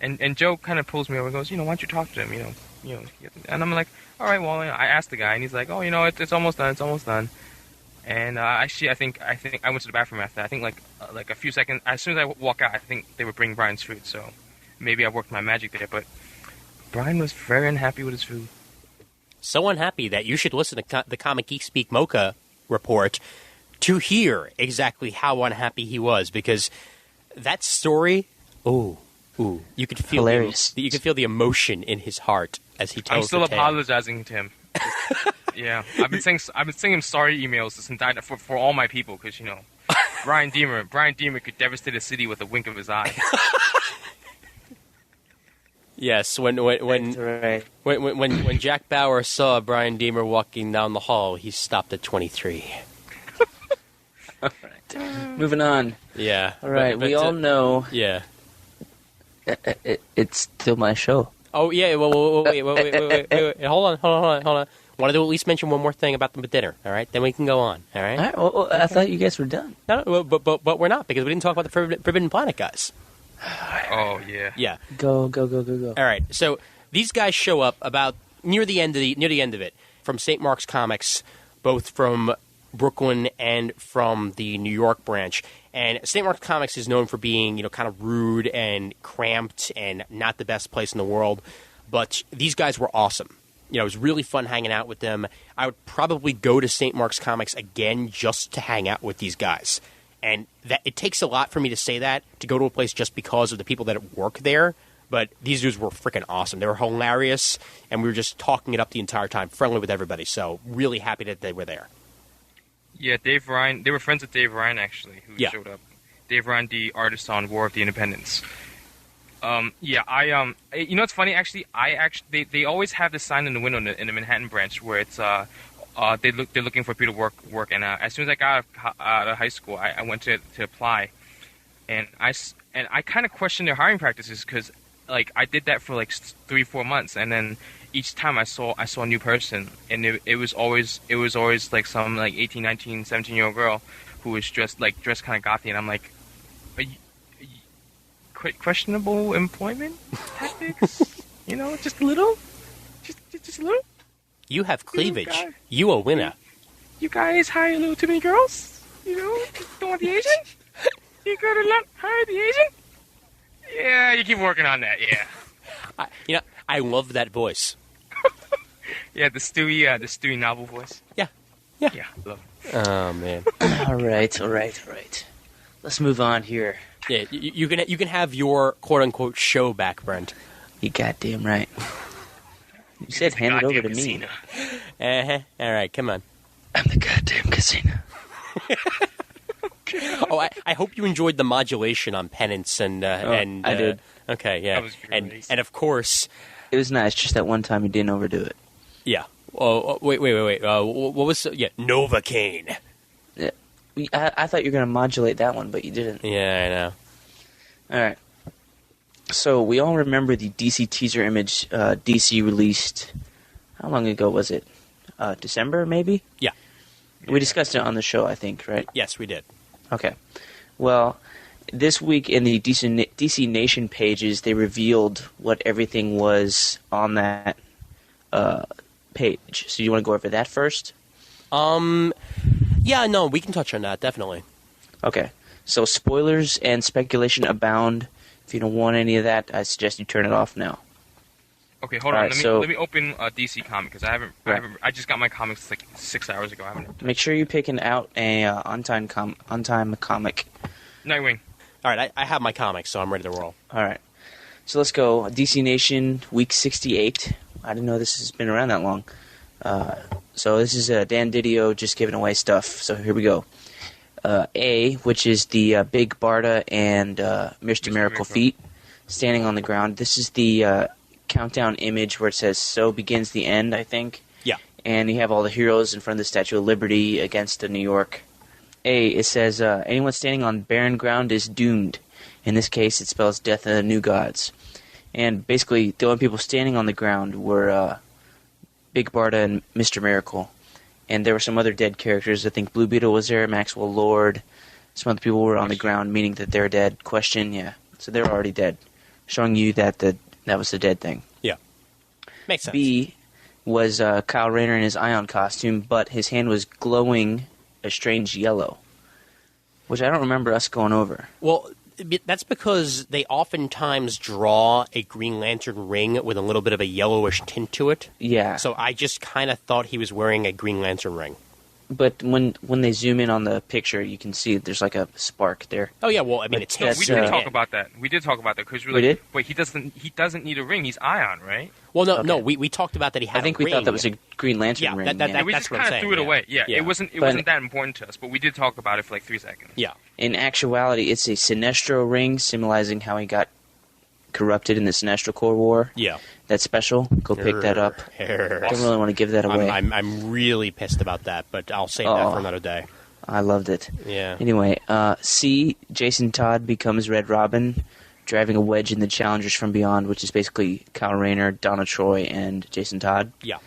and Joe kind of pulls me over and goes, why don't you talk to him, and I'm like, all right, well, I asked the guy, and he's like, oh, it's almost done, and actually, I think I went to the bathroom after that. I think like a few seconds, as soon as I walk out, I think they were bringing Brian's food, so maybe I worked my magic there, but Brian was very unhappy with his food. So unhappy that you should listen to the Comic Geek Speak Mocha report to hear exactly how unhappy he was, because that story, you could feel hilarious. You could feel the emotion in his heart as he tells. I'm still the tale. apologizing to him. Yeah, I've been sending him sorry emails for all my people, because Brian Deemer could devastate a city with a wink of his eye. Yes, when Jack Bauer saw Brian Deemer walking down the hall, he stopped at 23. All right. Moving on. Yeah. All right, we all know. Yeah. It's still my show. Oh yeah. Wait. Hold on. Wanted to at least mention one more thing about the dinner. All right, then we can go on. All right. All right. Well, I thought you guys were done. No, but we're not, because we didn't talk about the Forbidden Planet guys. Oh yeah. Yeah. Go. All right. So these guys show up about near the end of it from St. Mark's Comics, both from Brooklyn and from the New York branch. And St. Mark's Comics is known for being, kind of rude and cramped and not the best place in the world. But these guys were awesome. It was really fun hanging out with them. I would probably go to St. Mark's Comics again just to hang out with these guys. And that it takes a lot for me to say that, to go to a place just because of the people that work there. But these dudes were freaking awesome. They were hilarious, and we were just talking it up the entire time, friendly with everybody. So really happy that they were there. Yeah, Dave Ryan. They were friends with Dave Ryan, actually, who showed up. Dave Ryan, the artist on War of the Independents. It's funny, actually. They always have this sign in the window in the Manhattan branch where it's they're looking for people to work. And as soon as I got out of high school, I went to apply, and I kind of questioned their hiring practices, because I did that for 3-4 months, and then each time I saw a new person, and it was always like some 18, 19, 17-year-old girl who was dressed kind of gothy, and I'm like, questionable employment tactics, just a little, just a little. You have cleavage. You a winner. You guys hire a little too many girls. Don't want the Asian. You gotta hire the Asian. Yeah, you keep working on that. Yeah. I love that voice. Yeah, the Stewie novel voice. Yeah. Love it. Oh man. All right. Let's move on here. Yeah, you can have your quote unquote show back, Brent. You goddamn right. You said hand it over to casino. Me. All right, come on. I'm the goddamn casino. Oh, I hope you enjoyed the modulation on Penance and I did. Okay, yeah. That was great. And of course, it was nice. Just that one time you didn't overdo it. Yeah. Oh, wait. What was Novocaine? Yeah. I thought you were going to modulate that one, but you didn't. Yeah, I know. All right. So we all remember the DC teaser image DC released. How long ago was it? December, maybe? Yeah. We discussed it on the show, I think, right? Yes, we did. Okay. Well, this week in the DC Nation pages, they revealed what everything was on that page. So you want to go over that first? Yeah, no, we can touch on that, definitely. Okay. So spoilers and speculation abound. If you don't want any of that, I suggest you turn it off now. Okay, hold All on. right, Let me open a DC comic because I Right. I just got my comics like 6 hours ago. I haven't. Make sure you're picking out a on-time comic. Nightwing. All right, I have my comics, so I'm ready to roll. All right. So let's go. DC Nation, week 68. I didn't know this has been around that long. So this is Dan Didio just giving away stuff. So here we go. A, which is the Big Barda and Mr. Miracle feat standing on the ground. This is the countdown image where it says, "So begins the end," I think. Yeah. And you have all the heroes in front of the Statue of Liberty against New York. A, it says, anyone standing on barren ground is doomed. In this case, it spells death of the new gods. And basically, the only people standing on the ground were Big Barda and Mr. Miracle. And there were some other dead characters. I think Blue Beetle was there, Maxwell Lord. Some other people were on the ground, meaning that they're dead. Question, yeah. So they're already dead. Showing you that that was the dead thing. Yeah. Makes sense. B was Kyle Rayner in his Ion costume, but his hand was glowing a strange yellow, which I don't remember us going over. Well, that's because they oftentimes draw a Green Lantern ring with a little bit of a yellowish tint to it. Yeah. So I just kind of thought he was wearing a Green Lantern ring. But when they zoom in on the picture, you can see there's like a spark there. Oh yeah, well I mean But it's that's, We did talk about that. We did talk about that because We did? But he doesn't need a ring. He's Ion, right? well no Okay. no we talked about that he had I think a we ring. thought that was a Green Lantern Yeah, ring. that- yeah. We That's just what I'm kind of saying, threw it yeah. away. Yeah, Yeah. it wasn't But- that important to us, but we did talk about it for like 3 seconds. Yeah. In actuality, it's a Sinestro ring symbolizing how he got corrupted in the Sinestro Corps War. Yeah. That's special. Go pick that up. Don't really want to give that away. I'm really pissed about that, but I'll save that for another day. I loved it. Yeah. Anyway, C, Jason Todd becomes Red Robin, driving a wedge in the Challengers from Beyond, which is basically Kyle Rayner, Donna Troy, and Jason Todd. Yeah.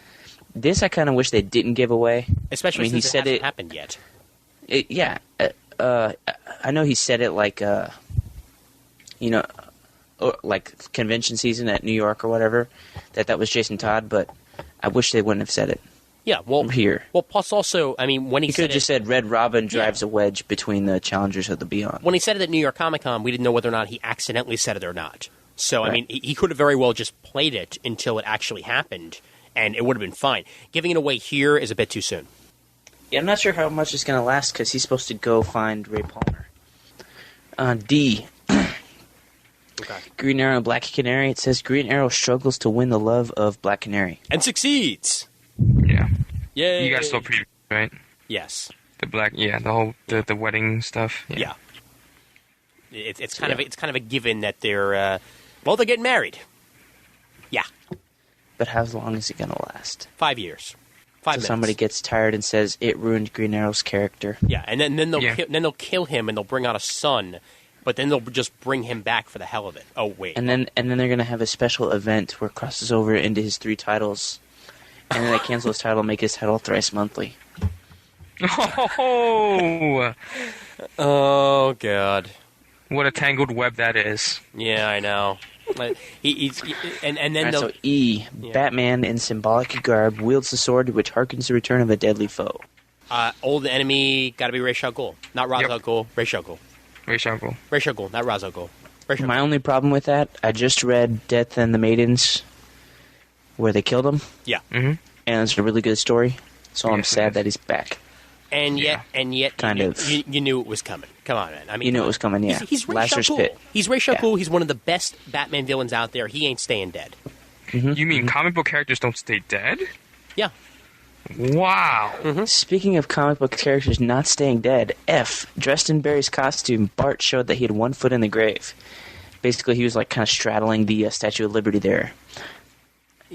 This I kind of wish they didn't give away. Especially I mean, since he it said hasn't it. happened yet. Yeah. I know he said it like, like convention season at New York or whatever, that was Jason Todd, but I wish they wouldn't have said it. Yeah, well, Here. Well, plus also, I mean, when he He could said have just said Red Robin drives a wedge between the Challengers of the Beyond. when he said it at New York Comic Con, we didn't know whether or not he accidentally said it or not. So, I Right. mean, he could have very well just played it until it actually happened, and it would have been fine. Giving it away here is a bit too soon. Yeah, I'm not sure how much it's going to last because he's supposed to go find Ray Palmer. D. Okay. Green Arrow and Black Canary. It says Green Arrow struggles to win the love of Black Canary. And succeeds! Yeah. Yay! You guys saw preview, right? Yes. The whole the wedding stuff. Yeah. It's kind of a given that they're getting married. Yeah. But how long is it going to last? 5 years. 5 So minutes. somebody gets tired and says it ruined Green Arrow's character. Yeah, and then they'll Yeah. they'll kill him and they'll bring out a son, but then they'll just bring him back for the hell of it. Oh wait. And then they're going to have a special event where it crosses over into his 3 titles. And then they cancel his title and make his title thrice monthly. Oh, Oh god. what a tangled web that is. Yeah, I know. Like, and then Alright, they'll so E, Yeah. Batman in symbolic garb wields the sword which harkens the return of a deadly foe. old enemy got to be Ra's al Ghul, not Ra's al Ghul. Ra's al Ghul. Ra's al Ghul. Ra's al Ghul, not Ra's al Ghul. Ra's al My Ghul. only problem with that, I just read Death and the Maidens, where they killed him, Yeah, and it's a really good story. So I'm Yes, it sad is. that he's back. and yet Kind you, of. you knew it was coming. Come on, man. I mean, You knew it was coming, yeah. He's Ra's al Lazarus Ghul. Pit. He's Ra's al Yeah. Ghul. He's one of the best Batman villains out there. He ain't staying dead. You mean comic book characters don't stay dead? Yeah. Wow. Speaking of comic book characters not staying dead, F, dressed in Barry's costume, Bart showed that he had one foot in the grave. Basically, he was like kind of straddling the Statue of Liberty there.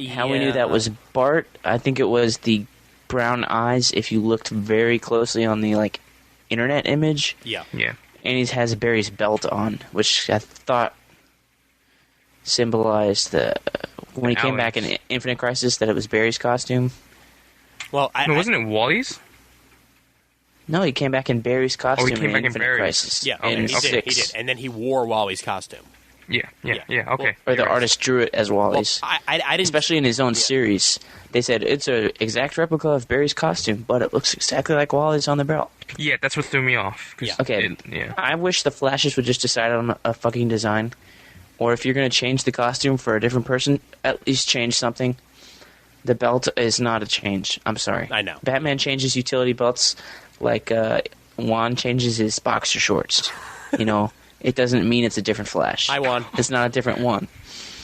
How we knew that was Bart, I think it was the brown eyes if you looked very closely on the like internet image. Yeah. Yeah. And he has Barry's belt on, which I thought symbolized the when he came back in Infinite Crisis that it was Barry's costume. Well, No, wasn't it Wally's? No, he came back in Barry's costume came back in Infinite Barry's. Crisis. Yeah, Okay, in he did. 6. He did, and then he wore Wally's costume. Yeah. Okay. Or the You're right. artist drew it as Wally's. Well, I didn't. Especially in his own series. They said it's an exact replica of Barry's costume, but it looks exactly like Wally's on the belt. Yeah, that's what threw me off. 'Cause Okay. yeah. I wish the Flashes would just decide on a fucking design. Or if you're going to change the costume for a different person, at least change something. The belt is not a change. I'm sorry. I know. Batman changes utility belts like Juan changes his boxer shorts. You know, it doesn't mean it's a different Flash. Hi, Juan. It's not a different one.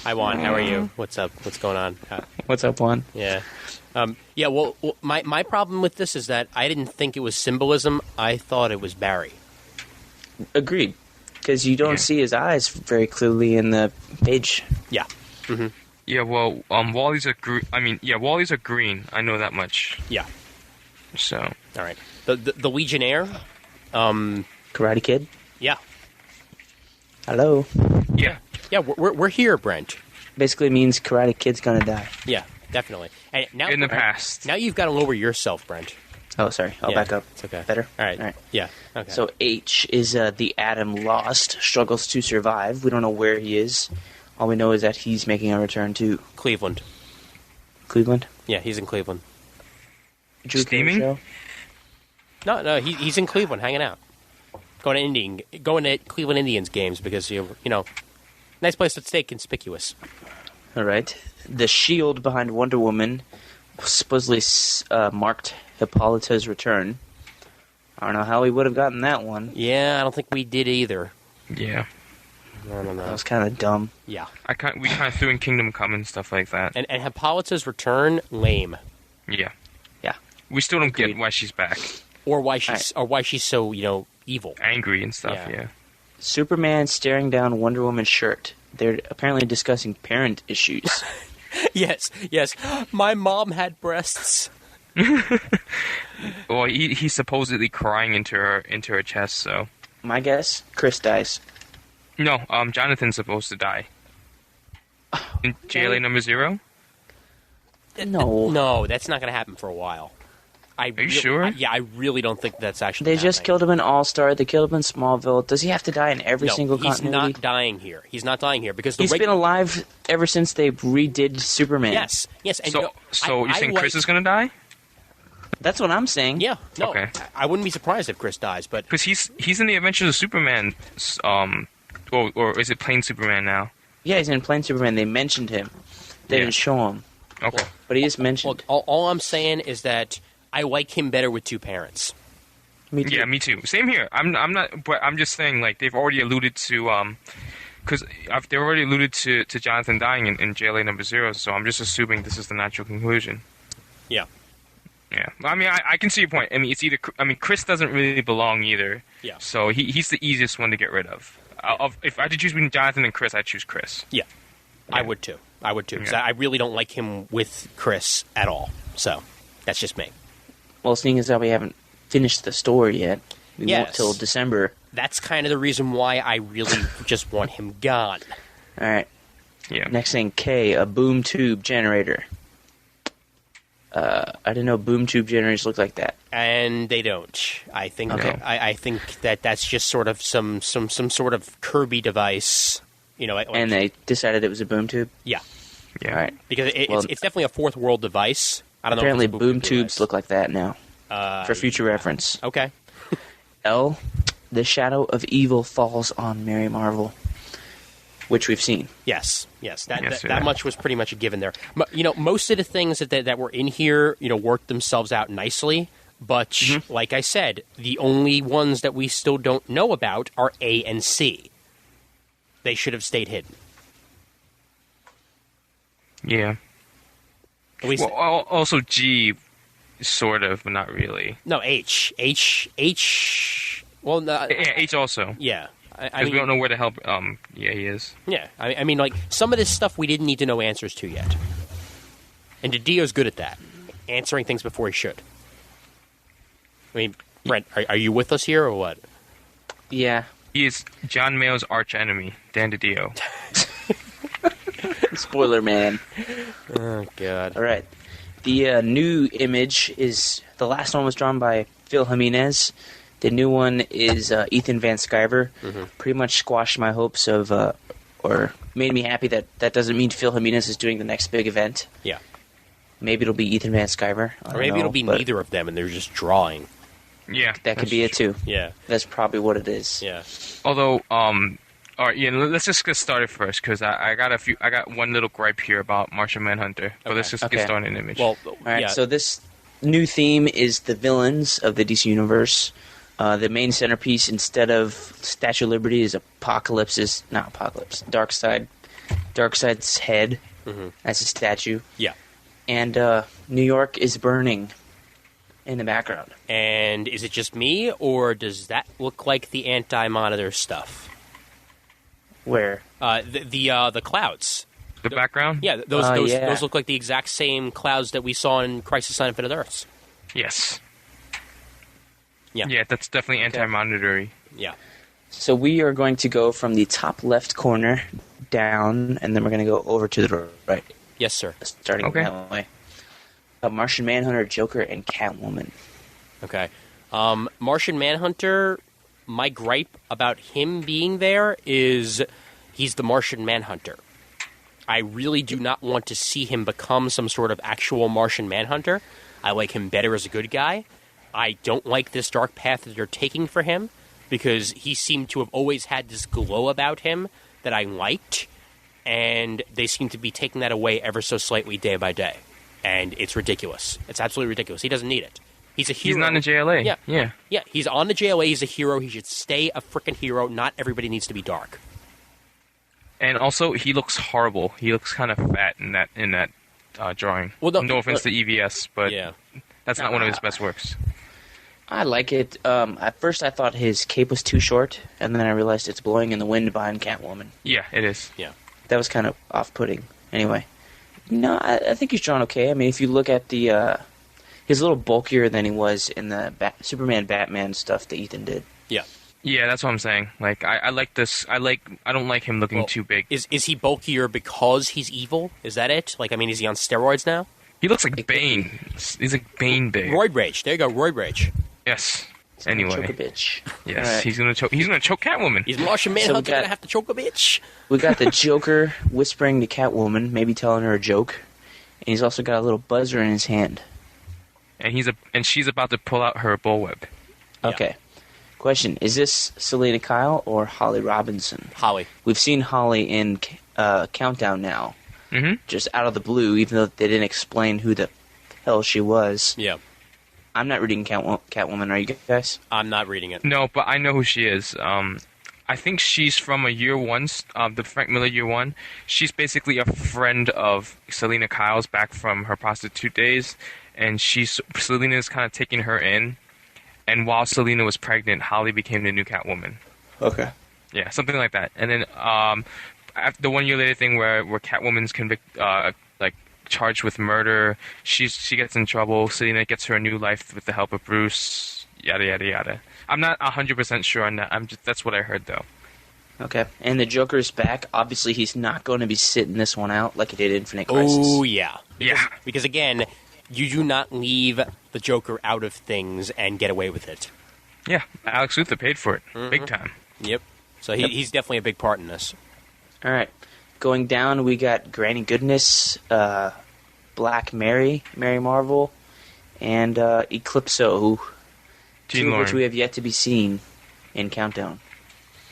Hi, Juan. How are you? What's up? What's going on? What's up, Juan? Yeah. Well, my problem with this is that I didn't think it was symbolism. I thought it was Barry. Agreed. Because you don't see his eyes very clearly in the page. Yeah. Mm-hmm. Yeah, well, Wally's a Wally's a green. I know that much. Yeah. So. All right. The Legionnaire. Karate Kid? Yeah. Hello? Yeah. Yeah, we're here, Brent. Basically means Karate Kid's gonna die. Yeah, definitely. And now, In the past. Now you've got to lower yourself, Brent. Oh, sorry. I'll back up. It's okay. Better? All right. Yeah. Okay. So H is the Atom lost, struggles to survive. We don't know where he is. All we know is that he's making a return to Cleveland. Cleveland. Yeah, he's in Cleveland. Drew Carey Steaming? show? No, he's in Cleveland, hanging out, going to Cleveland Indians games because you know, nice place to stay conspicuous. All right. The shield behind Wonder Woman supposedly marked Hippolyta's return. I don't know how we would have gotten that one. Yeah, I don't think we did either. Yeah. I don't know. That was kind of dumb. Yeah. We kind of threw in Kingdom Come and stuff like that. And Hippolyta's return, lame. Yeah. Yeah. We still don't Agreed. get why she's back. Or why she's so, evil. Angry and stuff, yeah. Superman staring down Wonder Woman's shirt. They're apparently discussing parent issues. Yes. My mom had breasts. Well, he's supposedly crying into her chest, so. My guess, Chris dies. No, Jonathan's supposed to die. In JLA number 0? No, that's not going to happen for a while. Are you sure? I really don't think that's actually They happening. just killed him in All-Star. They killed him in Smallville. Does he have to die in every single he's continuity? not dying here. He's not dying here because He's been alive ever since they redid Superman. Yes. And So you're saying Chris is going to die? That's what I'm saying. Yeah. No. Okay. I wouldn't be surprised if Chris dies, but Because he's in the Adventures of Superman, or is it plain Superman now? Yeah, he's in Plain Superman. They mentioned him. They didn't show him. Okay. But he is mentioned. all I'm saying is that I like him better with two parents. Me too. Yeah, me too. Same here. I'm not. But I'm just saying, like they've already alluded to because they've already alluded to Jonathan dying in JLA number 0. So I'm just assuming this is the natural conclusion. Yeah. Yeah. I mean, I can see your point. I mean, it's either. I mean, Chris doesn't really belong either. Yeah. So he's the easiest one to get rid of. If I had to choose between Jonathan and Chris, I'd choose Chris. Yeah. I would too. Because Yeah. I really don't like him with Chris at all. So that's just me. Well, seeing as how we haven't finished the story yet, we won't Yes. till December. That's kind of the reason why I really just want him gone. All right. Yeah. Next thing, K, a boom tube generator. I didn't know boom tube generators look like that. And they don't. I think. Okay. I think that's just sort of some sort of Kirby device. And they decided it was a boom tube? Yeah. Yeah. All right. Because Well, it's definitely a fourth world device. I don't apparently know. If it's a boom tubes device. look like that now. For future reference. Okay. L, the shadow of evil falls on Mary Marvel, which we've seen. Yes. That yeah. much was pretty much a given there. Most of the things that were in here, worked themselves out nicely. But like I said, the only ones that we still don't know about are A and C. They should have stayed hidden. Yeah. At least, Well, also G, sort of, but not really. no, H. Well, no, Yeah, H also. yeah. I Because mean, we don't know where the hell. Yeah, he is. yeah. I mean, like some of this stuff we didn't need to know answers to yet, and Didio's good at that, answering things before he should. I mean, Brent, are you with us here or what? Yeah. He is John Mayo's arch enemy, Dan DiDio. Spoiler man. Oh God. All right. The new image is, the last one was drawn by Phil Jimenez. The new one is Ethan Van Sciver. Pretty much squashed my hopes of or made me happy that doesn't mean Phil Jimenez is doing the next big event. Yeah. Maybe it'll be Ethan Van Sciver. Or maybe it'll be neither of them, and they're just drawing. Yeah, That could be it too. Yeah. That's probably what it is. Yeah. Although, all right, Ian, let's just get started first because I got one little gripe here about Martian Manhunter. But let's just get started in Image. Well, All right, so this new theme is the villains of the DC Universe. The main centerpiece, instead of Statue of Liberty, is Darkseid's head as a statue. Yeah. And New York is burning in the background. And is it just me, or does that look like the Anti-Monitor stuff? Where? The clouds. The background? Yeah, those look like the exact same clouds that we saw in Crisis on Infinite Earths. Yes. Yeah. Yeah, that's definitely anti-monitory. Yeah. So we are going to go from the top left corner down, and then we're going to go over to the right. Yes, sir. Starting that way. Martian Manhunter, Joker, and Catwoman. Okay. Martian Manhunter, my gripe about him being there is he's the Martian Manhunter. I really do not want to see him become some sort of actual Martian Manhunter. I like him better as a good guy. I don't like this dark path that they're taking for him because he seemed to have always had this glow about him that I liked, and they seem to be taking that away ever so slightly day by day. And it's ridiculous. It's absolutely ridiculous. He doesn't need it. He's a hero. He's not in the JLA. Yeah. Yeah, he's on the JLA. He's a hero. He should stay a freaking hero. Not everybody needs to be dark. And also, he looks horrible. He looks kind of fat in that drawing. Well, no offense to EVS, but yeah. That's not one of his best works. I like it. At first I thought his cape was too short, and then I realized it's blowing in the wind behind Catwoman. Yeah, it is. Yeah. That was kind of off-putting. Anyway. No, I think he's drawn okay. I mean, if you look at the... he's a little bulkier than he was in the Superman Batman stuff that Ethan did. Yeah. Yeah, that's what I'm saying. Like, I like this. I don't like him looking too big. Is he bulkier because he's evil? Is that it? Like, I mean, is he on steroids now? He looks like Bane. He's like Bane big. Roid Rage. There you go, Roid Rage. Yes. Anyway. Anyway. Choke a bitch. Yes, Right. He's gonna choke Catwoman. He's Martian Manhunter, gonna have to choke a bitch. We got the Joker whispering to Catwoman, maybe telling her a joke. And he's also got a little buzzer in his hand. And she's about to pull out her bullwhip. Okay. Question, is this Selena Kyle or Holly Robinson? Holly. We've seen Holly in Countdown now. Mm-hmm. Just out of the blue, even though they didn't explain who the hell she was. Yeah. I'm not reading Catwoman, are you guys? I'm not reading it. No, but I know who she is. I think she's from a Year One, the Frank Miller Year One. She's basically a friend of Selena Kyle's back from her prostitute days, and Selena is kind of taking her in. And while Selena was pregnant, Holly became the new Catwoman. Okay. Yeah, something like that. And then after the 1 year later thing where Catwoman's charged with murder, she gets in trouble. Selena gets her a new life with the help of Bruce. Yada yada yada. I'm not 100% sure on that. That's what I heard though. Okay. And the Joker's back. Obviously, he's not going to be sitting this one out like he did Infinite Crisis. Oh, yeah. Yeah. Because again, you do not leave the Joker out of things and get away with it. Yeah, Alex Luthor paid for it. Big time. Yep. So he's definitely a big part in this. All right. Going down, we got Granny Goodness, Black Mary, Mary Marvel, and Eclipso, two of which we have yet to be seen in Countdown.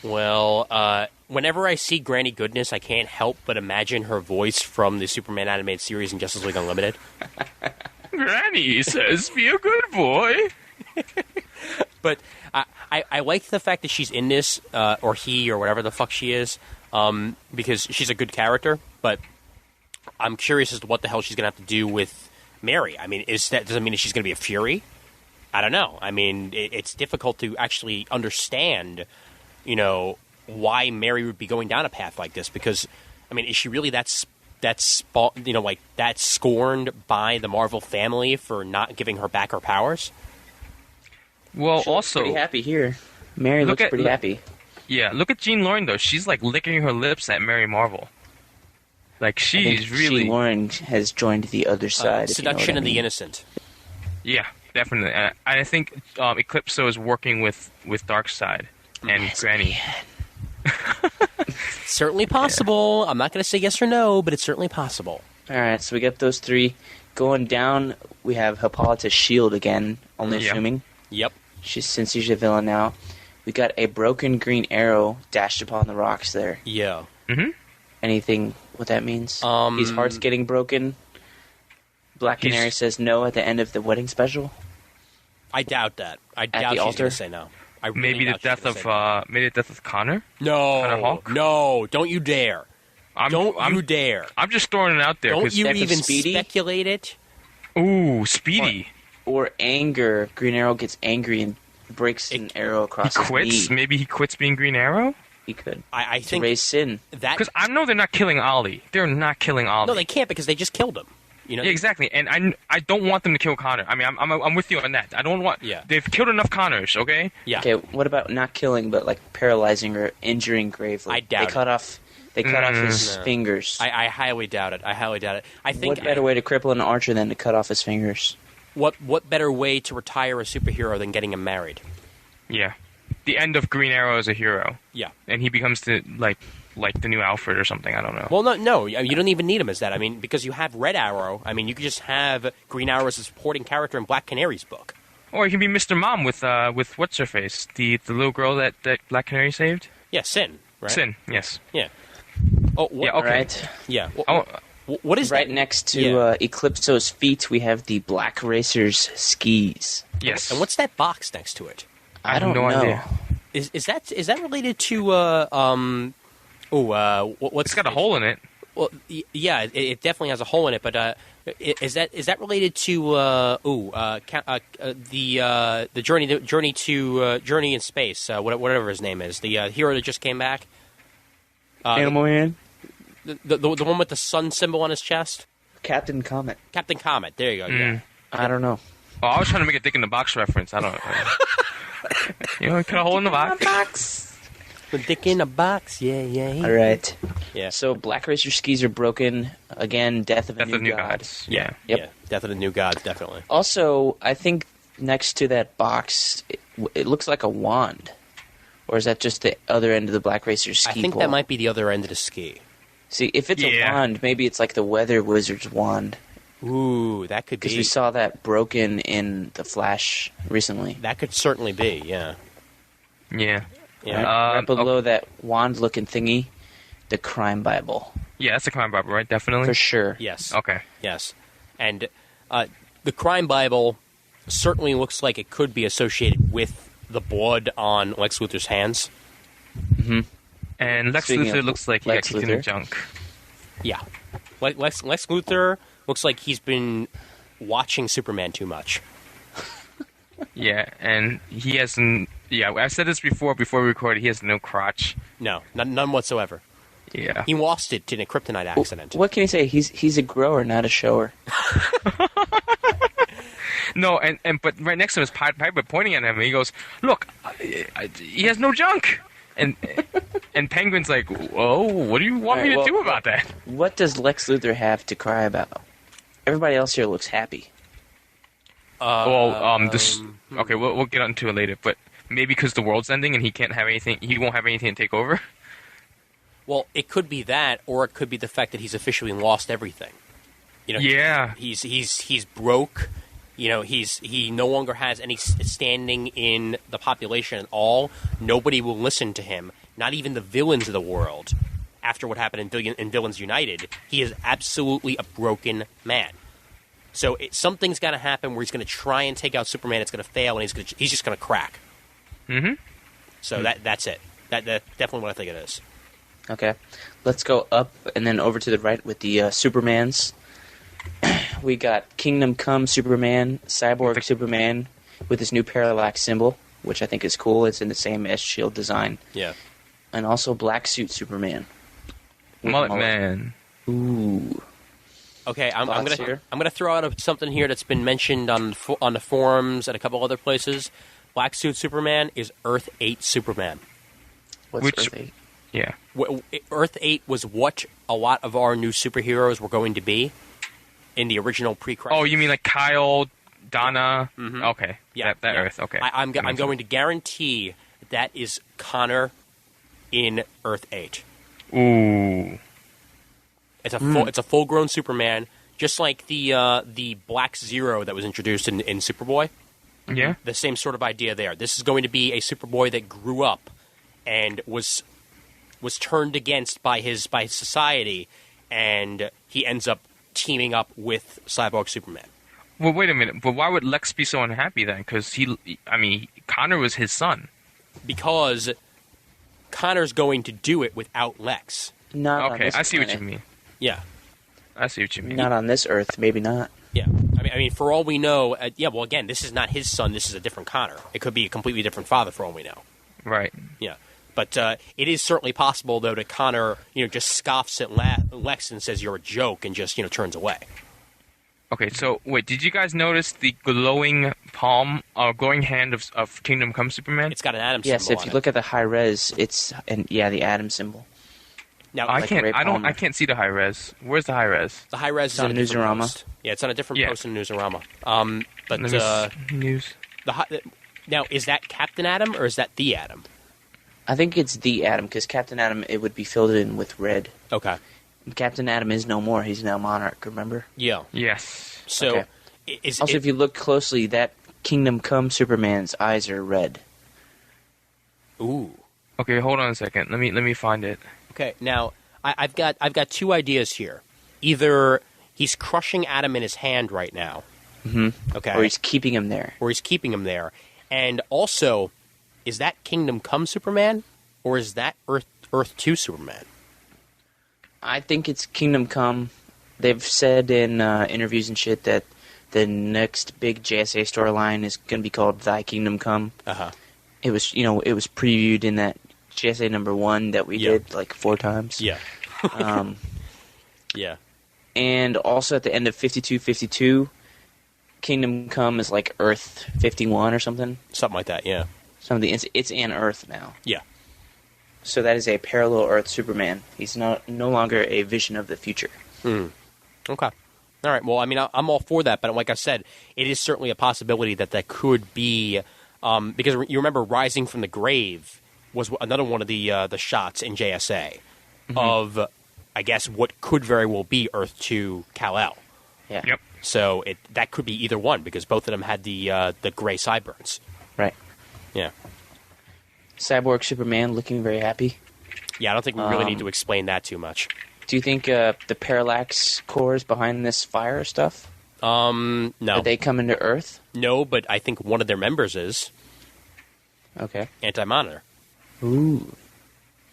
Well, whenever I see Granny Goodness, I can't help but imagine her voice from the Superman animated series in Justice League Unlimited. Granny says, be a good boy. But I like the fact that she's in this, or he, or whatever the fuck she is, because she's a good character, but I'm curious as to what the hell she's going to have to do with Mary. I mean, does that mean that she's going to be a Fury? I don't know. I mean, it's difficult to actually understand, why Mary would be going down a path like this, because, I mean, is she really that scorned by the Marvel family for not giving her back her powers? Well, She looks also pretty happy here. Mary looks pretty happy. Yeah, look at Jean Lauren though. She's like licking her lips at Mary Marvel. Like she's really. Jean Lauren has joined the other side. Seduction of the innocent. Yeah, definitely. And I think Eclipso is working with Darkseid and Granny. Certainly possible. I'm not going to say yes or no, but it's certainly possible. All right, so we got those three. Going down, we have Hippolyta Shield again, only assuming. Yep. Since she's a villain now. We got a broken Green Arrow dashed upon the rocks there. Yeah. Mm-hmm. Anything what that means? His heart's getting broken. Black Canary says no at the end of the wedding special. I doubt that. I doubt she's going to say no. I really maybe the doubt she's death gonna of maybe the death of Connor. No, Hawk? no, don't you dare! You dare! I'm just throwing it out there. Don't you Death of even Speedy? speculate it? Ooh, Speedy. Or anger. Green Arrow gets angry and breaks an arrow across He his quits. knee. Maybe he quits being Green Arrow. He could. I To think raise sin. that Because I know they're not killing Ollie. They're not killing Ollie. no, they can't because they just killed him. You know, Yeah, exactly. And I don't want them to kill Connor. I mean, I'm with you on that. I don't want. Yeah. They've killed enough Connors. Okay. Yeah. Okay, what about not killing, but like paralyzing or injuring gravely? I doubt They cut off. They cut off his No. fingers. I highly doubt it. I think What better way to cripple an archer than to cut off his fingers? what better way to retire a superhero than getting him married? Yeah. The end of Green Arrow as a hero, Yeah. and he becomes the like the new Alfred or something. I don't know. Well, no, you don't even need him as that. I mean, because you have Red Arrow. I mean, you could just have Green Arrow as a supporting character in Black Canary's book. Or he can be Mr. Mom with what's her face, the little girl that Black Canary saved. Yeah, Sin. Right? Sin. Yes. Yeah. Oh, what, Yeah. Okay. Right. Yeah. Oh, What is Right that? next to Yeah. Eclipso's feet, we have the Black Racer's skis. yes. And what's that box next to it? I have don't no know. idea. Is that related to what's It's got a hole in it. Well, yeah, it definitely has a hole in it. But is that related to the journey in space? Whatever his name is, the hero that just came back. Animal Man? The one with the sun symbol on his chest. Captain Comet. Captain Comet. There you go. Yeah. I don't know. Oh, I was trying to make a Dick in the Box reference. I don't know. You know, cut a hole in the box. The dick in a box. Yeah. All right. Yeah. So Black Racer skis are broken. Again, death of a Death new of New god. Gods. Yeah. Yep. Yeah. Death of the New Gods. Definitely. Also, I think next to that box, it looks like a wand. Or is that just the other end of the Black Racer ski I think pole? that might be the other end of the ski. See, if it's a Yeah. wand, maybe it's like the Weather Wizard's wand. Ooh, that could Because be. we saw that broken in The Flash recently. That could certainly be. Yeah. Yeah. Yeah. Right below that wand-looking thingy, the Crime Bible. Yeah, that's the Crime Bible, right? Definitely. For sure. Yes. Okay. Yes. And the Crime Bible certainly looks like it could be associated with the blood on Lex Luthor's hands. And Lex Speaking Luthor of looks like he got Lex kicked in the Luthor. junk. Yeah. Lex Luthor looks like he's been watching Superman too much. Yeah, and he has yeah, I've said this before we recorded, he has no crotch. No, none whatsoever. Yeah. He lost it in a kryptonite accident. What can you say? He's a grower, not a shower. No, and but right next to him is Piper pointing at him, and he goes, "Look, he has no junk." And Penguin's like, "Oh, what do you want me to do about that?" What does Lex Luthor have to cry about? Everybody else here looks happy. Okay, we'll get into it later, but maybe because the world's ending and he can't have anything, he won't have anything to take over. Well, it could be that, or it could be the fact that he's officially lost everything. You know, Yeah. he's broke. You know, he no longer has any standing in the population at all. Nobody will listen to him. Not even the villains of the world. After what happened in Villains United, he is absolutely a broken man. So something's got to happen where he's going to try and take out Superman. It's going to fail, and he's just going to crack. Mm-hmm. So that's it. That's definitely what I think it is. Okay, let's go up and then over to the right with the Supermans. We got Kingdom Come Superman, Cyborg Superman with this new parallax symbol, which I think is cool. It's in the same S-Shield design. Yeah. And also Black Suit Superman. With Mullet Man. Ooh. Okay, I'm Thoughts gonna here? throw out something here that's been mentioned on the forums and a couple other places. Black Suit Superman is Earth 8 Superman. What's Which- Earth 8? Yeah. Earth 8 was what a lot of our new superheroes were going to be in the original pre-crisis. Oh, you mean like Kyle, Donna? Mhm. Okay. Yeah, That yeah. Earth. Okay. I'm That makes going to guarantee that is Connor in Earth 8. Ooh. It's a full-grown Superman, just like the Black Zero that was introduced in Superboy. Yeah. The same sort of idea there. This is going to be a Superboy that grew up and was turned against by his society, and he ends up teaming up with Cyborg Superman. Well, wait a minute. But why would Lex be so unhappy then? Because Connor was his son. Because Connor's going to do it without Lex. Not on Okay, this I see what planet. you mean. Yeah. I see what you mean. Not on this Earth, maybe not. Yeah. I mean, for all we know, well, again, this is not his son. This is a different Connor. It could be a completely different father for all we know. Right. Yeah. But it is certainly possible, though, that Connor, just scoffs at Lex and says you're a joke and just, turns away. Okay, so wait, did you guys notice the glowing glowing hand of Kingdom Come Superman? It's got an Atom symbol Yes, if on you it. look at the high res, the Atom symbol. Now, I like can't. Ray Palmer. I can't see the high res. Where's the high res? the high res is on on a different Newsarama. post. Yeah, it's on a different Yeah. post in Newsarama. But Let me news. now, is that Captain Atom or is that the Atom? I think it's the Atom, because Captain Atom, it would be filled in with red. Okay. Captain Atom is no more. He's now Monarch, remember? Yeah. Yes. So, Okay. is Also, it, if you look closely, that Kingdom Come Superman's eyes are red. ooh. Okay, hold on a second. Let me find it. Okay. Now, I've got two ideas here. Either he's crushing Atom in his hand right now. Mm-hmm. Okay. Or he's keeping him there. Or he's keeping him there. And also, is that Kingdom Come Superman or is that Earth 2 Superman? I think it's Kingdom Come. They've said in interviews and shit that the next big JSA storyline is going to be called Thy Kingdom Come. Uh-huh. It was, it was previewed in that JSA #1 that we did like 4 times. Yeah. Um, Yeah. and also at the end of 5252, Kingdom Come is like Earth 51 or something. Something like that, yeah. It's in Earth now. Yeah. So that is a parallel Earth Superman. He's no longer a vision of the future. Okay. All right. Well, I mean, I'm all for that, but like I said, it is certainly a possibility that could be because you remember Rising from the Grave was another one of the shots in JSA of, I guess, what could very well be Earth 2 Kal-El. Yeah. Yep. So that could be either one because both of them had the gray sideburns. Right. Yeah. Cyborg Superman looking very happy. Yeah, I don't think we really need to explain that too much. Do you think the parallax core is behind this fire stuff? No. Did they come into Earth? No, but I think one of their members is Okay. Anti-Monitor. Ooh.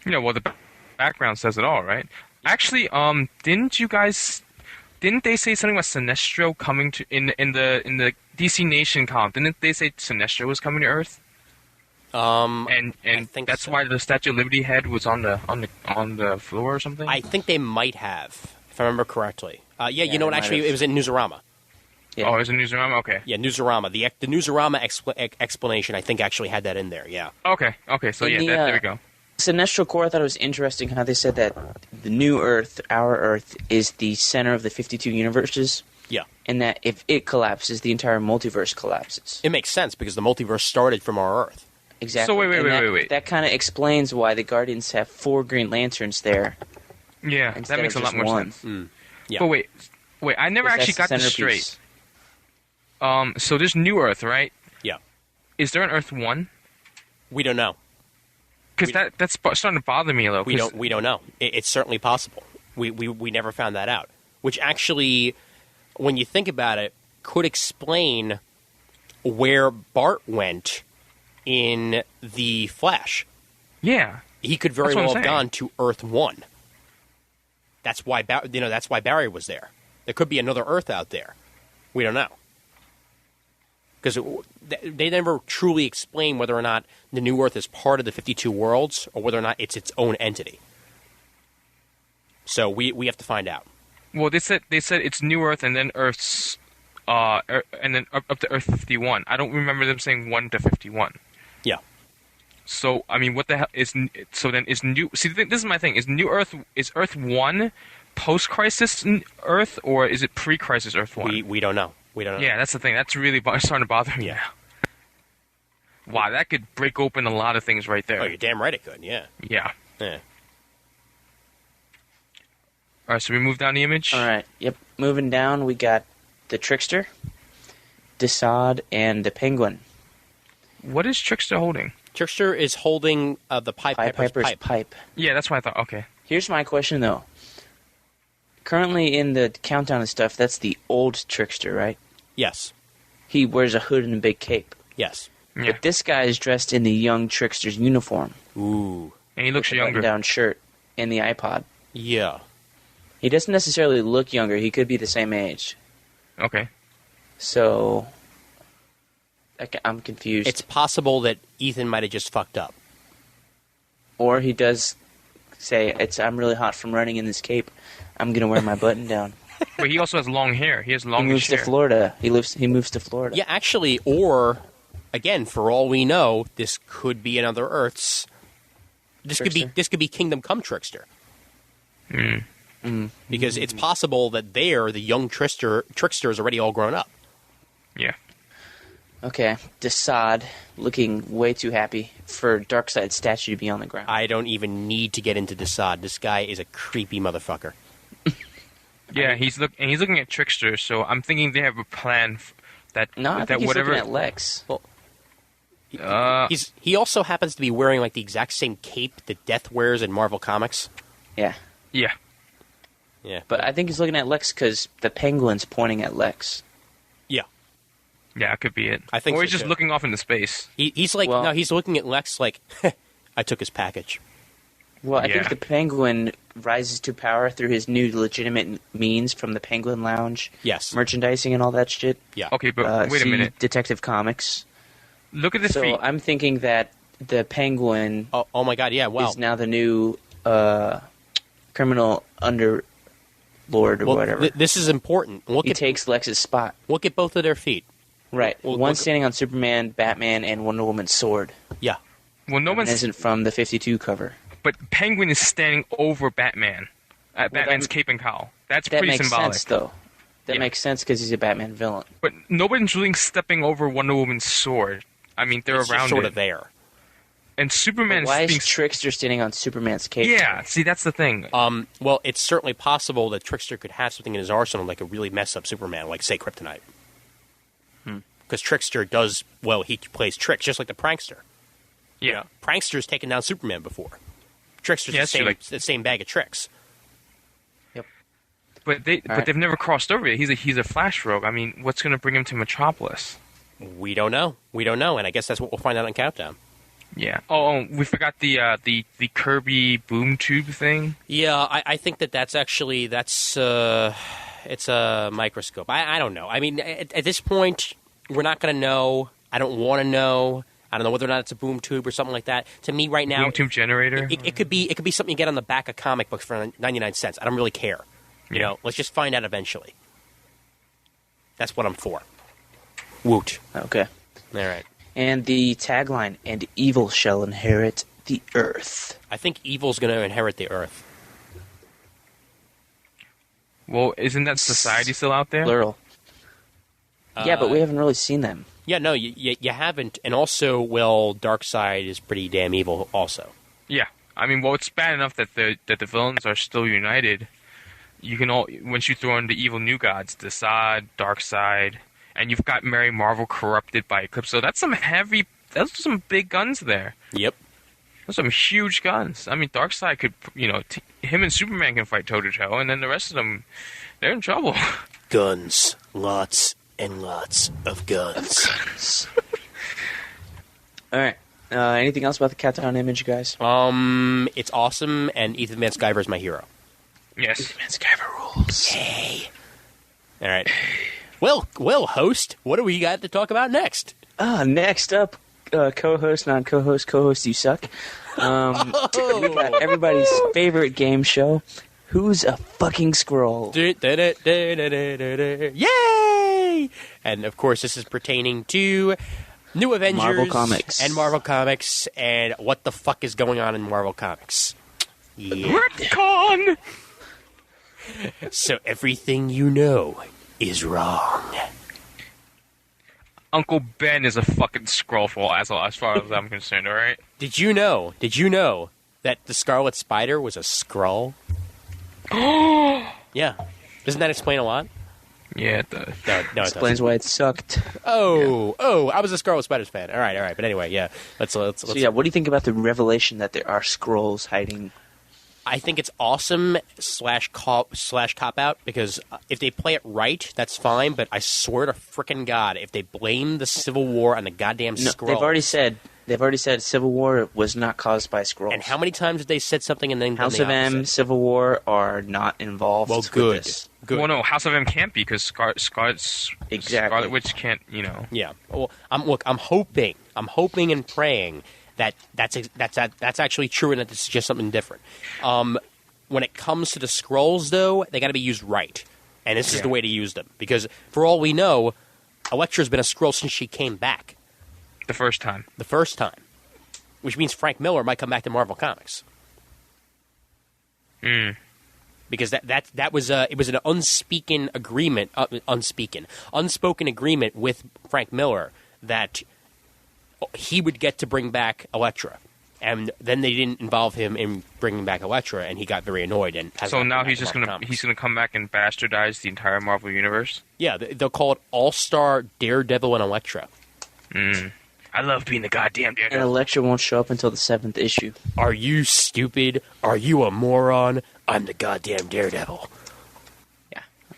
Well, the background says it all, right? Actually, didn't they say something about Sinestro coming to in the DC Nation comic? Didn't they say Sinestro was coming to Earth? And I think that's so. why the Statue of Liberty head was on the floor or something. I think they might have, if I remember correctly. Yeah, you know they what? might Actually, have. it was in Newsarama. Yeah. Oh, it was in Newsarama. Okay. Yeah, Newsarama. The Newsarama explanation, I think, actually had that in there. Yeah. Okay. So In yeah, the, there we go. Sinestro Corps, I thought it was interesting how they said that the new Earth, our Earth, is the center of the 52 universes, Yeah. and that if it collapses, the entire multiverse collapses. It makes sense because the multiverse started from our Earth. Exactly. So wait. That kind of explains why the Guardians have 4 Green Lanterns there. Yeah, instead that makes a of lot just more one. sense. Yeah. But wait, I never Because actually that's got the this centerpiece. straight. So there's New Earth, right? Yeah. Is there an Earth 1? We don't know. Because that's starting to bother me a little. We don't know. It's certainly possible. We never found that out. Which actually, when you think about it, could explain where Bart went in the Flash. Yeah. He could very That's what well I'm have saying. gone to Earth 1. That's why that's why Barry was there. There could be another Earth out there. We don't know. Because they never truly explain whether or not the New Earth is part of the 52 worlds or whether or not it's its own entity. So we have to find out. Well, they said it's New Earth and then Earth's, and then up to Earth 51. I don't remember them saying 1 to 51. Yeah. So I mean, what the hell is? So then is New? See, this is my thing. Is Earth 1 post-crisis Earth or is it pre-crisis Earth 1? We don't know. We don't know. Yeah, that's the thing. That's really starting to bother me. Yeah. Now. Wow, that could break open a lot of things right there. Oh, you're damn right it could. Yeah. Yeah. Yeah. All right, so we move down the image. All right. Yep. Moving down, we got the Trickster, Desaad, and the Penguin. What is Trickster holding? Trickster is holding the Piper's pipe. Yeah, that's what I thought. Okay. Here's my question, though. Currently in the countdown and stuff, that's the old Trickster, right? Yes. He wears a hood and a big cape. Yes. Yeah. But this guy is dressed in the young Trickster's uniform. Ooh. And he looks with a younger. button-down shirt and the iPod. Yeah. He doesn't necessarily look younger. He could be the same age. Okay. So, I'm confused. It's possible that Ethan might have just fucked up. Or he does say, I'm really hot from running in this cape. I'm going to wear my button down. But he also has long hair. He has He long moves hair. to Florida. He moves to Florida. Yeah, actually, or, again, for all we know, this could be another Earth's. This could be Kingdom Come Trickster. Because it's possible that the young Trickster is already all grown up. Yeah. Okay. Desaad looking way too happy for Darkseid's statue to be on the ground. I don't even need to get into Desaad. This guy is a creepy motherfucker. Yeah, he's looking at Trickster, so I'm thinking they have a plan that I think he's whatever. looking at Lex. He also happens to be wearing like the exact same cape that Death wears in Marvel Comics. Yeah. Yeah. Yeah. But I think he's looking at Lex because the Penguin's pointing at Lex. Yeah. Yeah, that could be it. I think or so, he's just too. looking off into space. He's like, Well- no, he's looking at Lex like, I took his package. Well, I Yeah. think the Penguin rises to power through his new legitimate means from the Penguin Lounge. Yes. Merchandising and all that shit. Yeah. Okay, but wait a see minute. Detective Comics. Look at the So feet. I'm thinking that the Penguin Oh my God, yeah, wow. is now the new criminal underlord or Well, whatever. this is important. Look He at takes Lex's spot. both of their feet. Right. Well, One look- standing on Superman, Batman, and Wonder Woman's sword. Yeah. Well, no And one's. isn't from the 52 cover. But Penguin is standing over Batman. At Well, Batman's that- cape and cowl. That's That pretty makes symbolic. sense, though. That Yeah. makes sense because he's a Batman villain. But nobody's really stepping over Wonder Woman's sword. I mean, they're It's around just sort it. of there. And But Superman's why being. is Trickster standing on Superman's cape? Yeah, see, that's the thing. Well, it's certainly possible that Trickster could have something in his arsenal that could really mess up Superman, like, say, Kryptonite. Because Trickster does, well, he plays tricks, just like the Prankster. Yeah. Prankster's taken down Superman before. Trickster's Yeah, the so, same, like- the same bag of tricks. But right. they've never crossed over yet. He's a Flash rogue. I mean, what's going to bring him to Metropolis? We don't know. And I guess that's what we'll find out on Countdown. Yeah. Oh, we forgot the Kirby boom tube thing. Yeah, I think that's actually it's a microscope. I don't know. I mean, at this point, we're not going to know. I don't want to know. I don't know whether or not it's a boom tube or something like that. To me, right now, Boom tube generator. it could be something you get on the back of comic books for 99 cents. I don't really care. You know, let's just find out eventually. That's what I'm for. Woot. Okay. All right. And the tagline, and evil shall inherit the earth. I think evil's going to inherit the earth. Well, isn't that society still out there? Plural. Yeah, but we haven't really seen them. Yeah, no, you haven't. And also, well, Darkseid is pretty damn evil also. Yeah. I mean, well, it's bad enough that the villains are still united. You can once you throw in the evil new gods, Desaad, Darkseid, and you've got Mary Marvel corrupted by Eclipse. So that's those are some big guns there. Yep. Those are some huge guns. I mean, Darkseid could, him and Superman can fight toe to toe, and then the rest of them, they're in trouble. Guns. Lots and lots of guns. All right. Anything else about the Countdown image, guys? It's awesome, and Ethan Van Sciver is my hero. Yes. Man, Skyver rules. Hey. All right. Well, host, what do we got to talk about next? Next up, co-host, non-co-host, co-host, you suck. We got everybody's favorite game show. Who's a fucking scroll? Yay! And of course, this is pertaining to New Avengers, Marvel Comics. and Marvel Comics, and what the fuck is going on in Marvel Comics. Yeah. Retcon! So everything you know is wrong. Uncle Ben is a fucking scroll as far as I'm concerned, alright? Did you know that the Scarlet Spider was a Skrull? Yeah. Doesn't that explain a lot? Yeah, it does. No, it Explains doesn't. why it sucked. Oh, I was a Scarlet Spiders fan. All right. But anyway, yeah. Let's. So yeah, what do you think about the revelation that there are Skrulls hiding? I think it's awesome / cop out because if they play it right, that's fine. But I swear to frickin' God, if they blame the Civil War on the goddamn No, Skrulls, they've already said Civil War was not caused by Skrulls. and how many times have they said something and then House done of the M, opposite? Civil War are not involved. Well, with good. this. Good. Well, no, House of M can't be because Exactly. Scarlet Witch can't, Yeah. Well, I'm hoping and praying that that's actually true and that this is just something different. When it comes to the Skrulls, though, they got to be used right, and this is the way to use them because, for all we know, Elektra's been a Skrull since she came back the first time. Which means Frank Miller might come back to Marvel Comics. Because that was it was an unspoken agreement with Frank Miller that he would get to bring back Elektra, and then they didn't involve him in bringing back Elektra, and he got very annoyed. And has So not now come he's back just to Marvel gonna Comics. come back and bastardize the entire Marvel universe. Yeah, they'll call it All-Star Daredevil and Elektra. I love being the goddamn And Daredevil. Elektra won't show up until the 7th issue. Are you stupid? Are you a moron? I'm the goddamn Daredevil.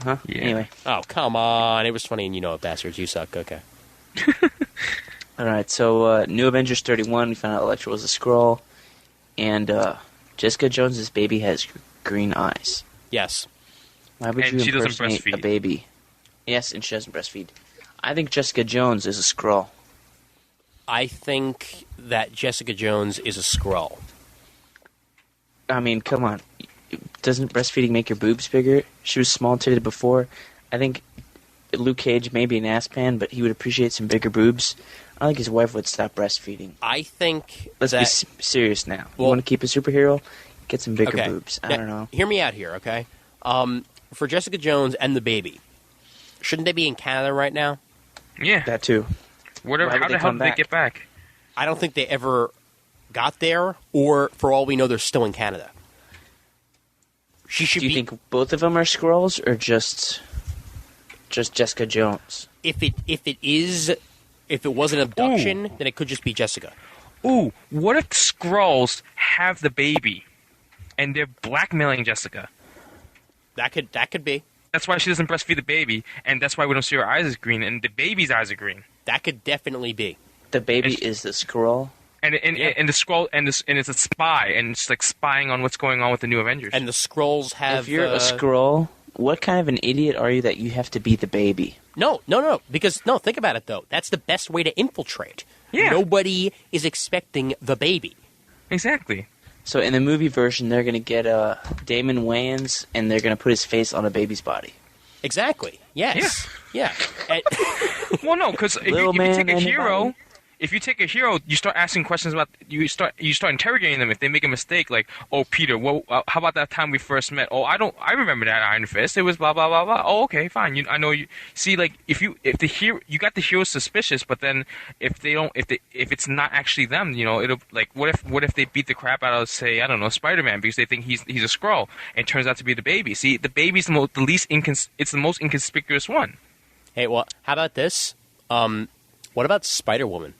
Huh? Yeah. Anyway. Oh, come on. It was funny, and you know it, bastards. You suck. Okay. All right, so New Avengers 31, we found out Elektra was a Skrull, and Jessica Jones's baby has green eyes. Yes. Why would And you she doesn't impersonate a breastfeed. baby? Yes, and she doesn't breastfeed. I think Jessica Jones is a Skrull. I think that Jessica Jones is a Skrull. I mean, come on. Doesn't breastfeeding make your boobs bigger? She was small-titted before. I think Luke Cage may be an ass pan, but he would appreciate some bigger boobs. I think his wife would stop breastfeeding. I think Let's that... be serious now. Well- You want to keep a superhero? Get some bigger Okay. boobs. I Now, don't know. Hear me out here, okay? For Jessica Jones and the baby, shouldn't they be in Canada right now? Yeah. That too. Whatever. Why would How they the hell come did they back? get back? I don't think they ever got there, or for all we know, they're still in Canada. She should Do you be. think both of them are Skrulls, or just Jessica Jones? If it was an abduction, then it could just be Jessica. Ooh, what if Skrulls have the baby, and they're blackmailing Jessica? That could be. That's why she doesn't breastfeed the baby, and that's why we don't see her eyes as green, and the baby's eyes are green. That could definitely be. The baby is the Skrull. And the Skrull and it's a spy, and it's like spying on what's going on with the New Avengers. And the Skrulls have. If you're a Skrull, what kind of an idiot are you that you have to be the baby? No. Because think about it though. That's the best way to infiltrate. Yeah. Nobody is expecting the baby. Exactly. So in the movie version, they're going to get Damon Wayans, and they're going to put his face on a baby's body. Exactly. Yes. Yeah. And- Well, no, because if Little you man, take a hero, anybody? if you take a hero, you start asking questions about you start interrogating them if they make a mistake. Like, oh, Peter, how about that time we first met? Oh, I remember that Iron Fist. It was blah blah blah blah. Oh, okay, fine. I know you. See, like if the hero, you got the hero suspicious, but then if it's not actually them, it'll like what if they beat the crap out of, say, I don't know, Spider-Man because they think he's a Skrull and it turns out to be the baby. See, the baby's it's the most inconspicuous one. hey, well, how about this? What about Spider-Woman?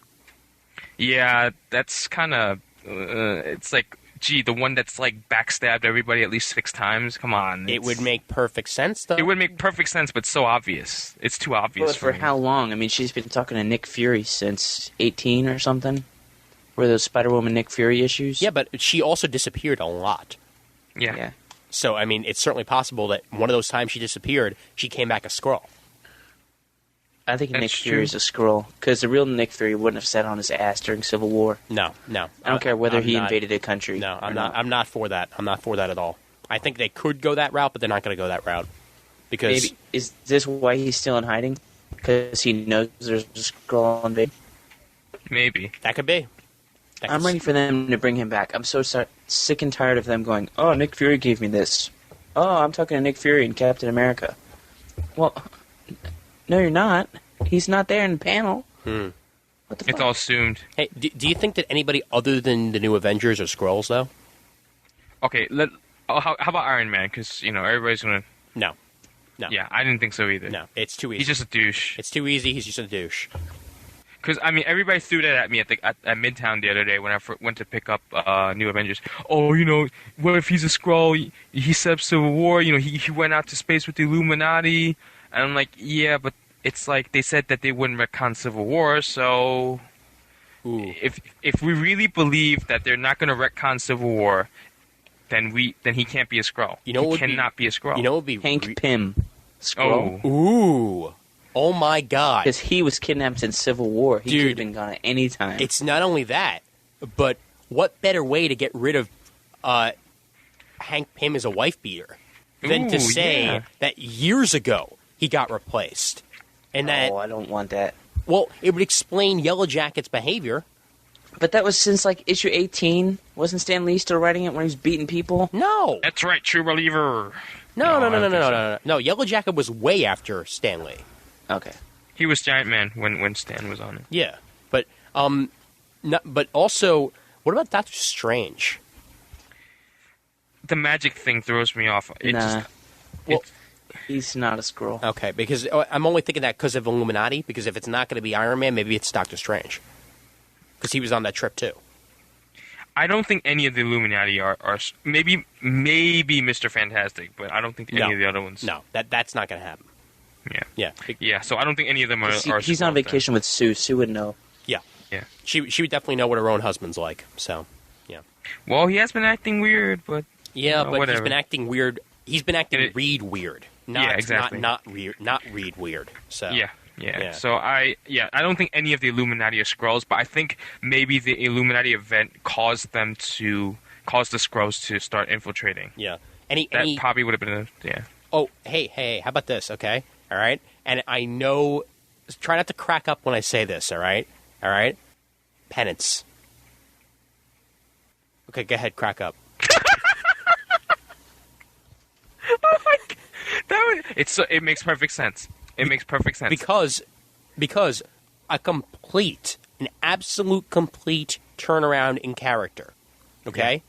Yeah, that's kind of. It's like, gee, the one that's like backstabbed everybody at least 6 times. Come on, It would make perfect sense, though. It would make perfect sense, but so obvious. It's too obvious. But for me. how long? I mean, she's been talking to Nick Fury since 18 or something. Were those Spider-Woman Nick Fury issues? Yeah, but she also disappeared a lot. Yeah. So, I mean, it's certainly possible that one of those times she disappeared, she came back a Skrull. I think That's Nick true. Fury's a Skrull, because the real Nick Fury wouldn't have sat on his ass during Civil War. No. I don't care whether I'm he not- invaded a country. No, or I'm not. I'm not for that. I'm not for that at all. I think they could go that route, but they're not going to go that route because Maybe is this why he's still in hiding? Because he knows there's a Skrull invading. Maybe. that could be. That I'm could- ready for them to bring him back. I'm so sick and tired of them going, oh, Nick Fury gave me this. Oh, I'm talking to Nick Fury and Captain America. Well, no, you're not. He's not there in the panel. What the fuck? It's all assumed. Hey, do you think that anybody other than the New Avengers are Skrulls, though? Okay, Oh, how about Iron Man? Because everybody's gonna. No. Yeah, I didn't think so either. No, it's too easy. He's just a douche. It's too easy. He's just a douche. Because everybody threw that at me at Midtown the other day when I went to pick up New Avengers. Oh, what if he's a Skrull? He set up Civil War. He went out to space with the Illuminati. And I'm like, yeah, but it's like they said that they wouldn't retcon Civil War. So if we really believe that they're not going to retcon Civil War, then he can't be a Skrull. He cannot be a Skrull. What would be Hank Pym, Skrull. Ooh. Oh my God. Because he was kidnapped in Civil War. He Dude, could have been gone at any time. It's not only that, but what better way to get rid of Hank Pym as a wife beater than to say that years ago he got replaced? And that, I don't want that. Well, it would explain Yellow Jacket's behavior. But that was since issue 18. Wasn't Stan Lee still writing it when he was beating people? No. That's right, true believer. No. Yellow Jacket was way after Stan Lee. Okay. He was Giant Man when Stan was on it. Yeah, but but also, what about Doctor Strange? The magic thing throws me off. He's not a Skrull. Okay, because I'm only thinking that because of Illuminati. Because if it's not going to be Iron Man, maybe it's Doctor Strange. Because he was on that trip too. I don't think any of the Illuminati are maybe Mr. Fantastic, but I don't think any of the other ones. No, that's not going to happen. Yeah. So I don't think any of them are. He's on vacation with Sue. Sue would know. Yeah. Yeah. She would definitely know what her own husband's like. So, yeah. Well, he has been acting weird, but but whatever. he's been acting weird. He's been acting Reed weird. Exactly. Not Reed weird. So. Yeah. So I don't think any of the Illuminati are Skrulls, but I think maybe the Illuminati event caused the Skrulls to start infiltrating. Yeah. That probably would have been Oh, hey, how about this, okay? All right? And I know, try not to crack up when I say this, all right? All right? Penance. Okay, go ahead, crack up. It makes perfect sense. It makes perfect sense. Because an absolute complete turnaround in character, okay? Yeah.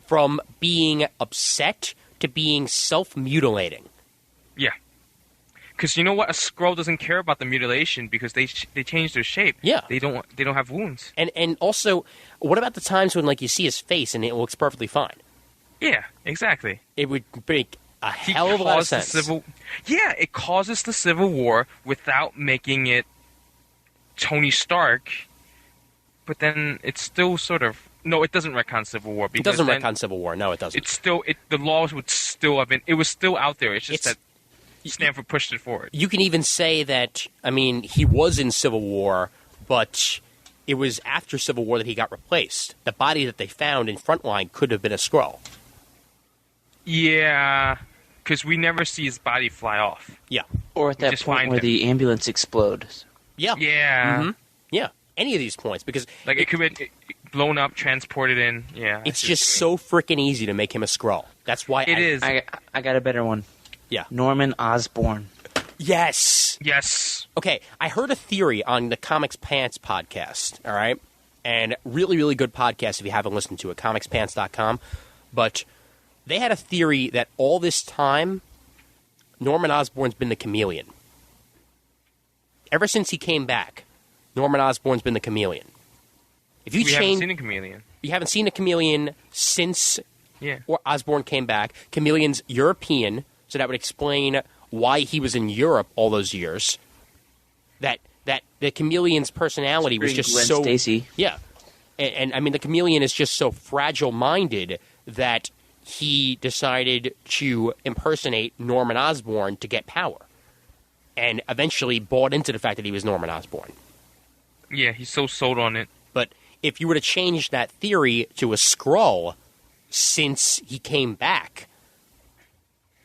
From being upset to being self-mutilating. Yeah. Because you know what? A Skrull doesn't care about the mutilation because they change their shape. Yeah. They don't have wounds. And also, what about the times when you see his face and it looks perfectly fine? Yeah, exactly. It would make a hell of a lot of sense. It causes the Civil War without making it Tony Stark, but then it's still sort of... No, it doesn't retcon Civil War. It doesn't retcon Civil War. No, it doesn't. It's still... the laws would still have been... It was still out there. It's just that Stanford pushed it forward. You can even say that, he was in Civil War, but it was after Civil War that he got replaced. The body that they found in Frontline could have been a Skrull. Yeah, because we never see his body fly off. Yeah. Or at that point where the ambulance explodes. Yeah. Yeah. Mm-hmm. Yeah. Any of these points, because... it could be blown up, transported in. Yeah. It's just so freaking easy to make him a Skrull. That's why it is. I got a better one. Yeah. Norman Osborn. Yes. Okay, I heard a theory on the Comics Pants podcast, all right? And really, really good podcast if you haven't listened to it, comicspants.com. But they had a theory that all this time, Norman Osborn's been the chameleon. Ever since he came back, Norman Osborn's been the chameleon. We haven't seen a chameleon. You haven't seen a chameleon since Osborn came back. Chameleon's European, so that would explain why he was in Europe all those years. That the chameleon's personality was just Gwen so... Stacy. Yeah. And the chameleon is just so fragile-minded that he decided to impersonate Norman Osborn to get power. And eventually bought into the fact that he was Norman Osborn. Yeah, he's so sold on it. But if you were to change that theory to a Skrull since he came back,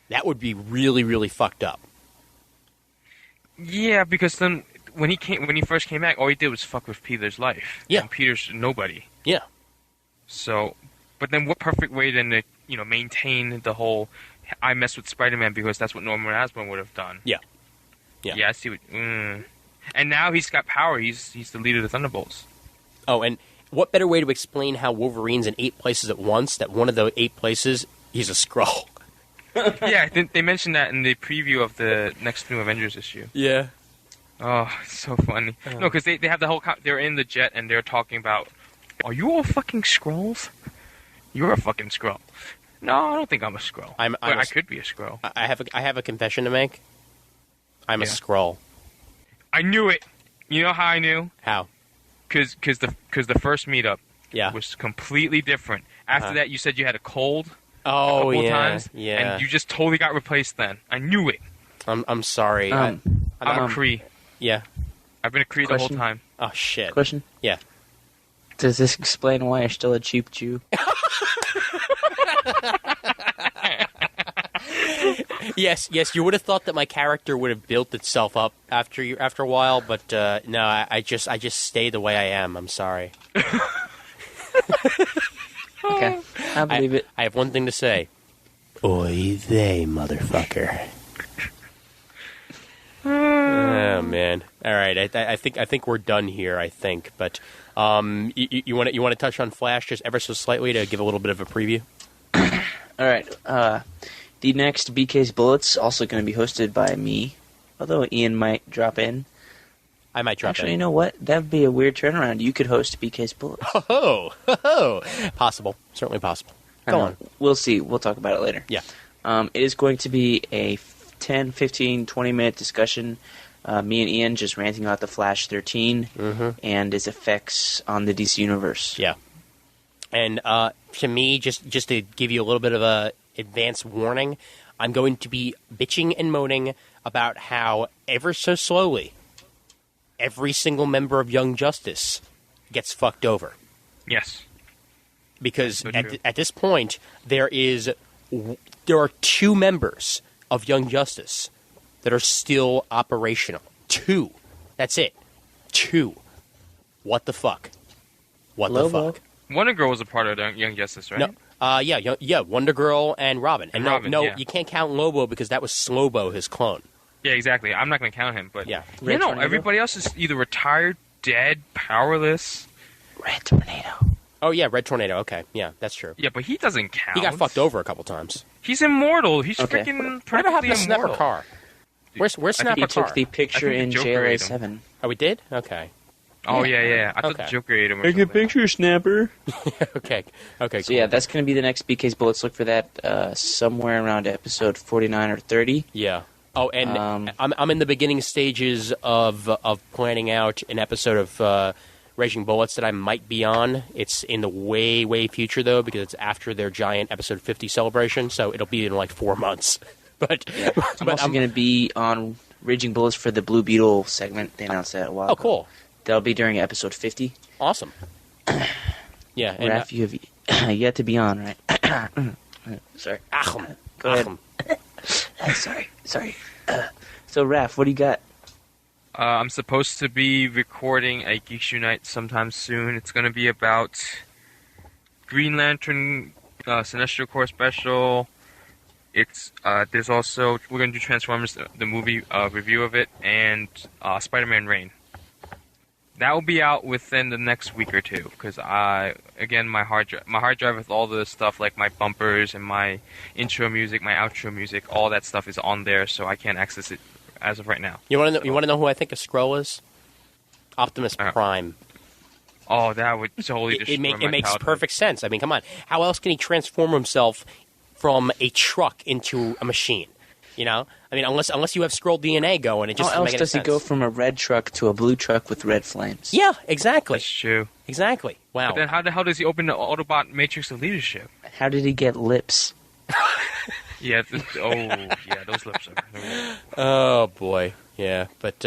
that would be really, really fucked up. Yeah, because then when he first came back, all he did was fuck with Peter's life. Yeah. And Peter's nobody. Yeah. So, but then what perfect way then to, maintain the whole I mess with Spider-Man because that's what Norman Osborn would have done. Yeah. Yeah, I see what... And now he's got power. He's the leader of the Thunderbolts. Oh, and what better way to explain how Wolverine's in 8 places at once, that one of the 8 places He's a Skrull. Yeah, I think they mentioned that in the preview of the next new Avengers issue. Yeah. Oh, it's so funny. No, because they have the whole... they're in the jet, and they're talking about, are you all fucking Skrulls? You're a fucking Skrull. No, I don't think I'm a Skrull. I could be a Skrull. I have a confession to make. I'm a Skrull. I knew it. You know how I knew? How? Because the first meetup Yeah. was completely different. After that, you said you had a cold a Oh couple yeah. times, Yeah. and you just totally got replaced then. I knew it. I'm sorry. I'm a Kree. Yeah. I've been a Kree the whole Question? time. Oh shit. Question? Yeah. Does this explain why you're still a cheap Jew? Yes. You would have thought that my character would have built itself up after a while, but no. I just stay the way I am. I'm sorry. Okay, I believe it. I have one thing to say. Oy vey, motherfucker. Oh man! All right, I think we're done here. I think, but you want to touch on Flash just ever so slightly to give a little bit of a preview. All right. The next BK's Bullets also going to be hosted by me, although Ian might drop in. I might drop Actually, in. you know what? That would be a weird turnaround. You could host BK's Bullets. Oh, possible, certainly possible. Go on. We'll see. We'll talk about it later. Yeah. It is going to be a 10, 15, 20-minute discussion. Me and Ian just ranting about the Flash 13 and its effects on the DC Universe. Yeah. And to me, just to give you a little bit of a advance warning, I'm going to be bitching and moaning about how ever so slowly every single member of Young Justice gets fucked over. Yes. Because So true. at this point, there are 2 members of Young Justice that are still operational. 2. That's it. 2. What the fuck? What Lobo. the fuck? Wonder Girl was a part of Young Justice, right? No. Yeah, Wonder Girl and Robin. And Robin, no, yeah. you can't count Lobo because that was Slobo, his clone. Yeah, exactly. I'm not going to count him, but Yeah. you Red know, Tornado? everybody else is either retired, dead, powerless. Red Tornado. Oh, yeah, Red Tornado. Okay, yeah, that's true. Yeah, but he doesn't count. He got fucked over a couple times. He's immortal. He's Okay. freaking Whatever happened perfectly to Snapper immortal. Carr? Where's I think Snapper He Carr? took the picture I think in the Joker ate him. JLA7. Oh, we did? Okay. Oh yeah. I thought Okay. the Joker ate him. Or something. Snapper. Okay, cool. So yeah, that's going to be the next BK's Bullets. Look for that somewhere around episode 49 or 30. Yeah. Oh, and I'm in the beginning stages of planning out an episode of Raging Bullets that I might be on. It's in the way, way future, though, because it's after their giant episode 50 celebration, so it'll be in like 4 months. But, I'm also going to be on Raging Bullets for the Blue Beetle segment. They announced that a while Oh, ago. cool. That'll be during episode 50. Awesome. Yeah. And, Raph, you have yet to be on, right? Sorry. Achim. Go ahead. Achim. Sorry. So, Raph, what do you got? I'm supposed to be recording a Geeks Unite sometime soon. It's going to be about Green Lantern Sinestro Corps special. It's there's also we're going to do Transformers the movie review of it and Spider-Man Reign. That will be out within the next week or two because my hard drive with all the stuff like my bumpers and my intro music, my outro music, all that stuff is on there, so I can't access it as of right now. You want to know who I think a Skrull is? Optimus Prime. Oh, that would totally destroy my It makes childhood. perfect sense. I mean, come on. How else can he transform himself from a truck into a machine? You know? I mean, unless you have Skrull DNA going, it just How doesn't else make any does he sense. go from a red truck to a blue truck with red flames? Yeah, exactly. That's true. Exactly. Wow. But then how the hell does he open the Autobot Matrix of Leadership? How did he get lips? Yeah, those lips are... Oh boy, yeah. But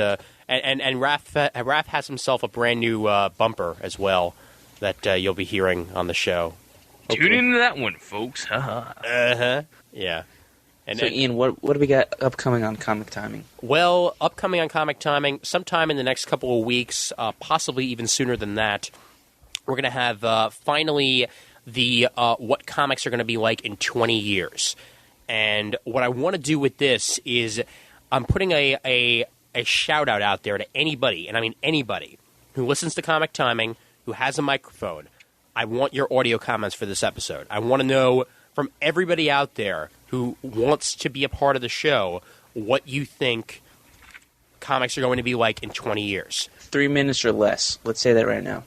and Raph has himself a brand new bumper as well that you'll be hearing on the show. Tune into that one, folks. Yeah. And, So, Ian, what do we got upcoming on Comic Timing? well, upcoming on Comic Timing, sometime in the next couple of weeks, possibly even sooner than that, we're going to have finally the what comics are going to be like in 20 years. And what I want to do with this is I'm putting a shout-out out there to anybody, and I mean anybody, who listens to Comic Timing, who has a microphone. I want your audio comments for this episode. I want to know from everybody out there who wants to be a part of the show what you think comics are going to be like in 20 years. 3 minutes or less. Let's say that right now.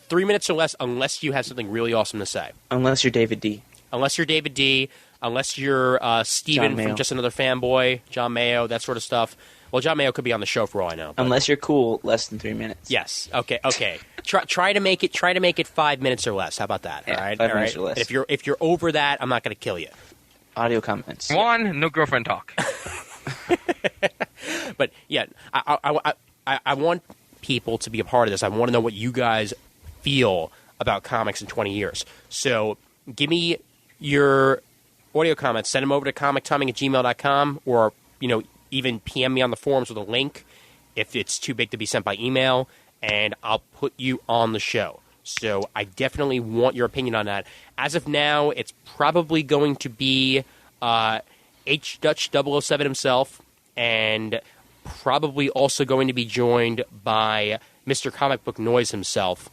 3 minutes or less, unless you have something really awesome to say. Unless you're David D. Unless you're David D., unless you're Steven from Just Another Fanboy, John Mayo, that sort of stuff. Well, John Mayo could be on the show for all I know. But... Unless you're cool, less than 3 minutes. Yes. Okay. Try to make it 5 minutes or less. How about that? Yeah, all right. 5 minutes or less. If you're over that, I'm not going to kill you. Audio comments. One, no girlfriend talk. But yeah, I want people to be a part of this. I want to know what you guys feel about comics in 20 years. So give me your audio comments. Send them over to comictiming@gmail.com, or even PM me on the forums with a link if it's too big to be sent by email, and I'll put you on the show. So I definitely want your opinion on that. As of now, it's probably going to be H. Dutch 007 himself, and probably also going to be joined by Mr. Comic Book Noise himself,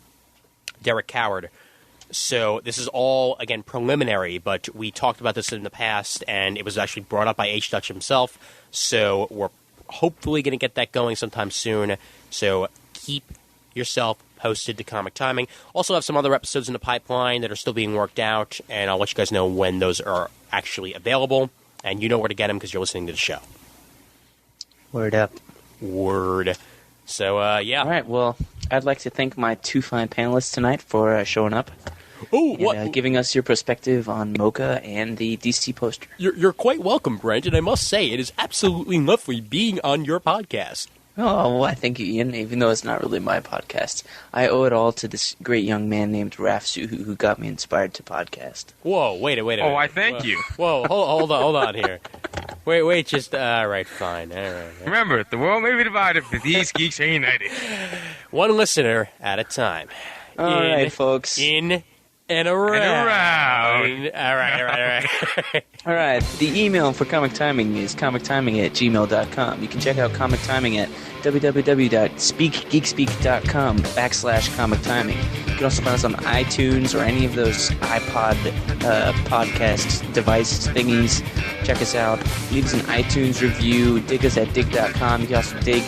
Derek Coward. So this is all, again, preliminary, but we talked about this in the past, and it was actually brought up by H. Dutch himself. So we're hopefully going to get that going sometime soon. So keep yourself posted to Comic Timing. Also have some other episodes in the pipeline that are still being worked out, and I'll let you guys know when those are actually available. And you know where to get them because you're listening to the show. Word up. Word. So, yeah. All right, well, I'd like to thank my two fine panelists tonight for showing up. Oh, what? And, giving us your perspective on Mocha and the DC poster. You're quite welcome, Brent, and I must say, it is absolutely lovely being on your podcast. Oh, well, I thank you, Ian, even though it's not really my podcast. I owe it all to this great young man named Raf Suhu who got me inspired to podcast. Whoa, wait a minute. Oh, I thank you. Whoa, hold on here. Wait, just, all right, fine. All right. Remember, the world may be divided, but these geeks are united. One listener at a time. All right, folks. In and around. All right. All right, the email for Comic Timing is comictiming@gmail.com. You can check out Comic Timing at www.speakgeekspeak.com/Comic Timing. You can also find us on iTunes or any of those iPod podcast device thingies. Check us out. Leave us an iTunes review. Dig us at dig.com. You can also dig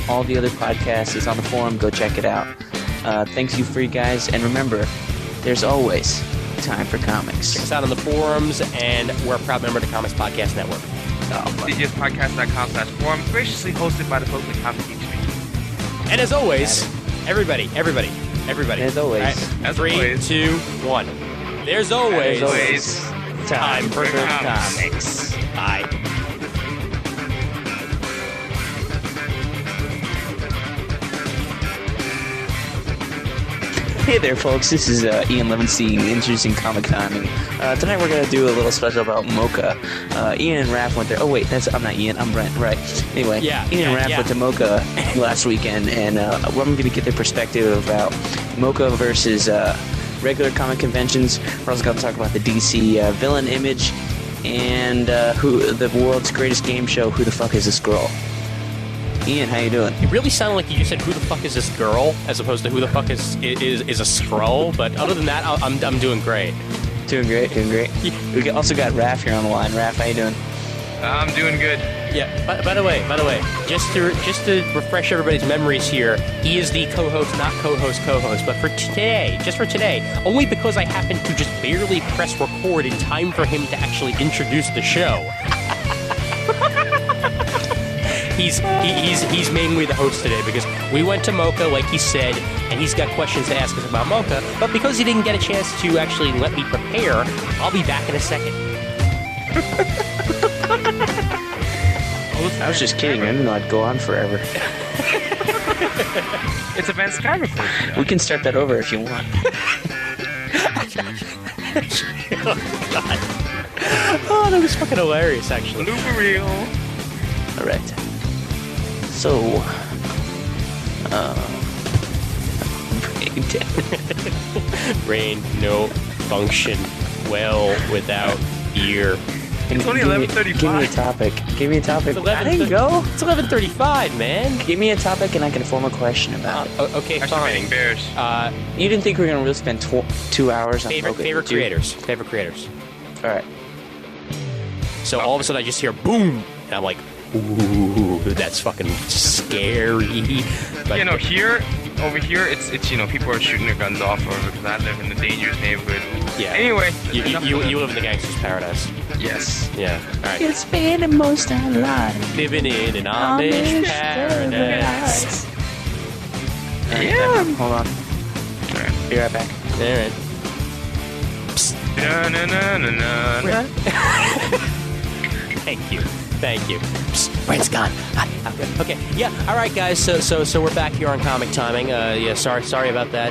all the other podcasts. It's on the forum. Go check it out. Thanks you for you guys. And remember, there's always time for comics. Check us out on the forums, and we're a proud member of the Comics Podcast Network. DJspodcast.com/forum, graciously hosted by the folks at Comic Geek Speak. And as always, everybody. As always. Right, As 3, always. 2, 1. There's always, time for comics. comics. Bye. Hey there, folks. This is Ian Levinstein introducing Comic Timing. Tonight we're going to do a little special about Mocha. Ian and Raph went there. Oh, wait, I'm not Ian. I'm Brent. Right. Anyway, Ian and Raph went to Mocha last weekend, and we're going to get their perspective about Mocha versus regular comic conventions. We're also going to talk about the DC villain image and who the world's greatest game show, Who the Fuck Is This Girl? Ian, how you doing? It really sounded like you just said, "Who the fuck is this girl?" as opposed to "Who the fuck is a Skrull." But other than that, I'm doing great. Doing great. We also got Raph here on the line. Raph, how you doing? I'm doing good. Yeah. By the way, just to refresh everybody's memories here, he is the co-host, not co-host. But for today, only because I happened to just barely press record in time for him to actually introduce the show. He's mainly the host today because we went to Mocha, like he said, and he's got questions to ask us about Mocha. But because he didn't get a chance to actually let me prepare, I'll be back in a second. I was just kidding. I didn't know I'd go on forever. It's a Van Skyward. We can start that over if you want. Oh, God. Oh, that was fucking hilarious, actually. Blooper reel. All right. So, brain dead. Brain no function well without ear. It's only 11:35. Give me a topic. I didn't go. It's 11:35, man. Give me a topic and I can form a question about it. Okay, Estimating fine. bears. You didn't think we were going to really spend 2 hours on Favorite Mocha, creators. did you? All right. So all of a sudden I just hear boom, and I'm like, ooh, that's fucking scary. But, You know, over here, it's people are shooting their guns off over because I live in the dangerous neighborhood. Yeah. Anyway, you live in the gangster's paradise. yes. Yeah. All right. It's been the most I life. Living in an Amish paradise. Yeah. Hold on. All right. Be right back. All right. Na, na, na, na, na. Thank you. Psst, Brent's gone. Okay. Yeah. All right, guys. So we're back here on Comic Timing. Yeah. Sorry about that.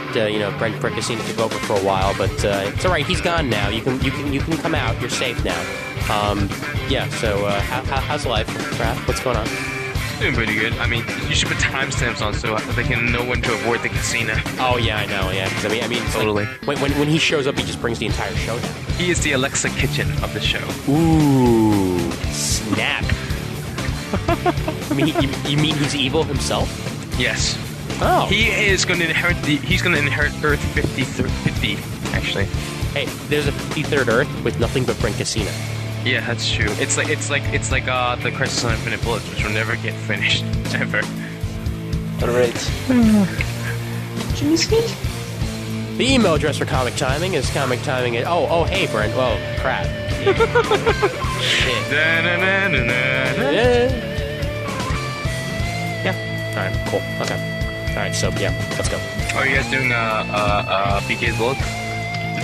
Brent Frickesina took over for a while, but it's all right. He's gone now. You can come out. You're safe now. Yeah. So how's life, Raph? What's going on? Doing pretty good. I mean, you should put timestamps on so they can know when to avoid the casino. Oh yeah, I know. Yeah. 'Cause I mean, it's Totally. Like, when he shows up, he just brings the entire show down. He is the Alexa Kitchen of the show. Ooh, snap. I mean, you mean he's evil himself? Yes. Oh. He is going to inherit Earth 50, actually. Hey, there's a 53rd Earth with nothing but Brent Casino. Yeah, that's true. It's like the Crisis on Infinite Bullets, which will never get finished ever. All right. The email address for Comic Timing is comictiming at... Oh, hey, Brent. Well, crap. Shit. Da-na-na-na-na. Yeah. All right, cool. Okay. All right, so, yeah, let's go. Are you guys doing BK's Bullets?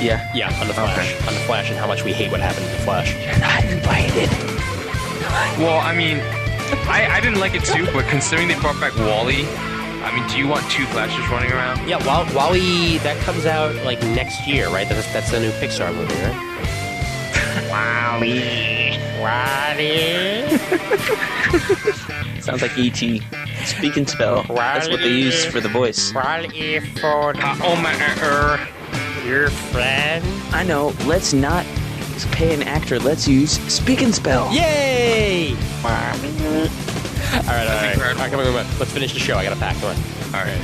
Yeah. Yeah, on the Flash. Okay. On the Flash and how much we hate what happened in the Flash. You're not invited. Well, I mean, I didn't like it too, but considering they brought back Wally, I mean, do you want two Flashes running around? Yeah, Wally, that comes out, like, next year, right? That's the new Pixar movie, right? Wally. Sounds like E.T. Speak and spell. That's what they use for the voice. Wally for your friend. I know. Let's not pay an actor. Let's use speak and spell. Yay! All right. Come on. Let's finish the show. I got to pack. Come on. All right.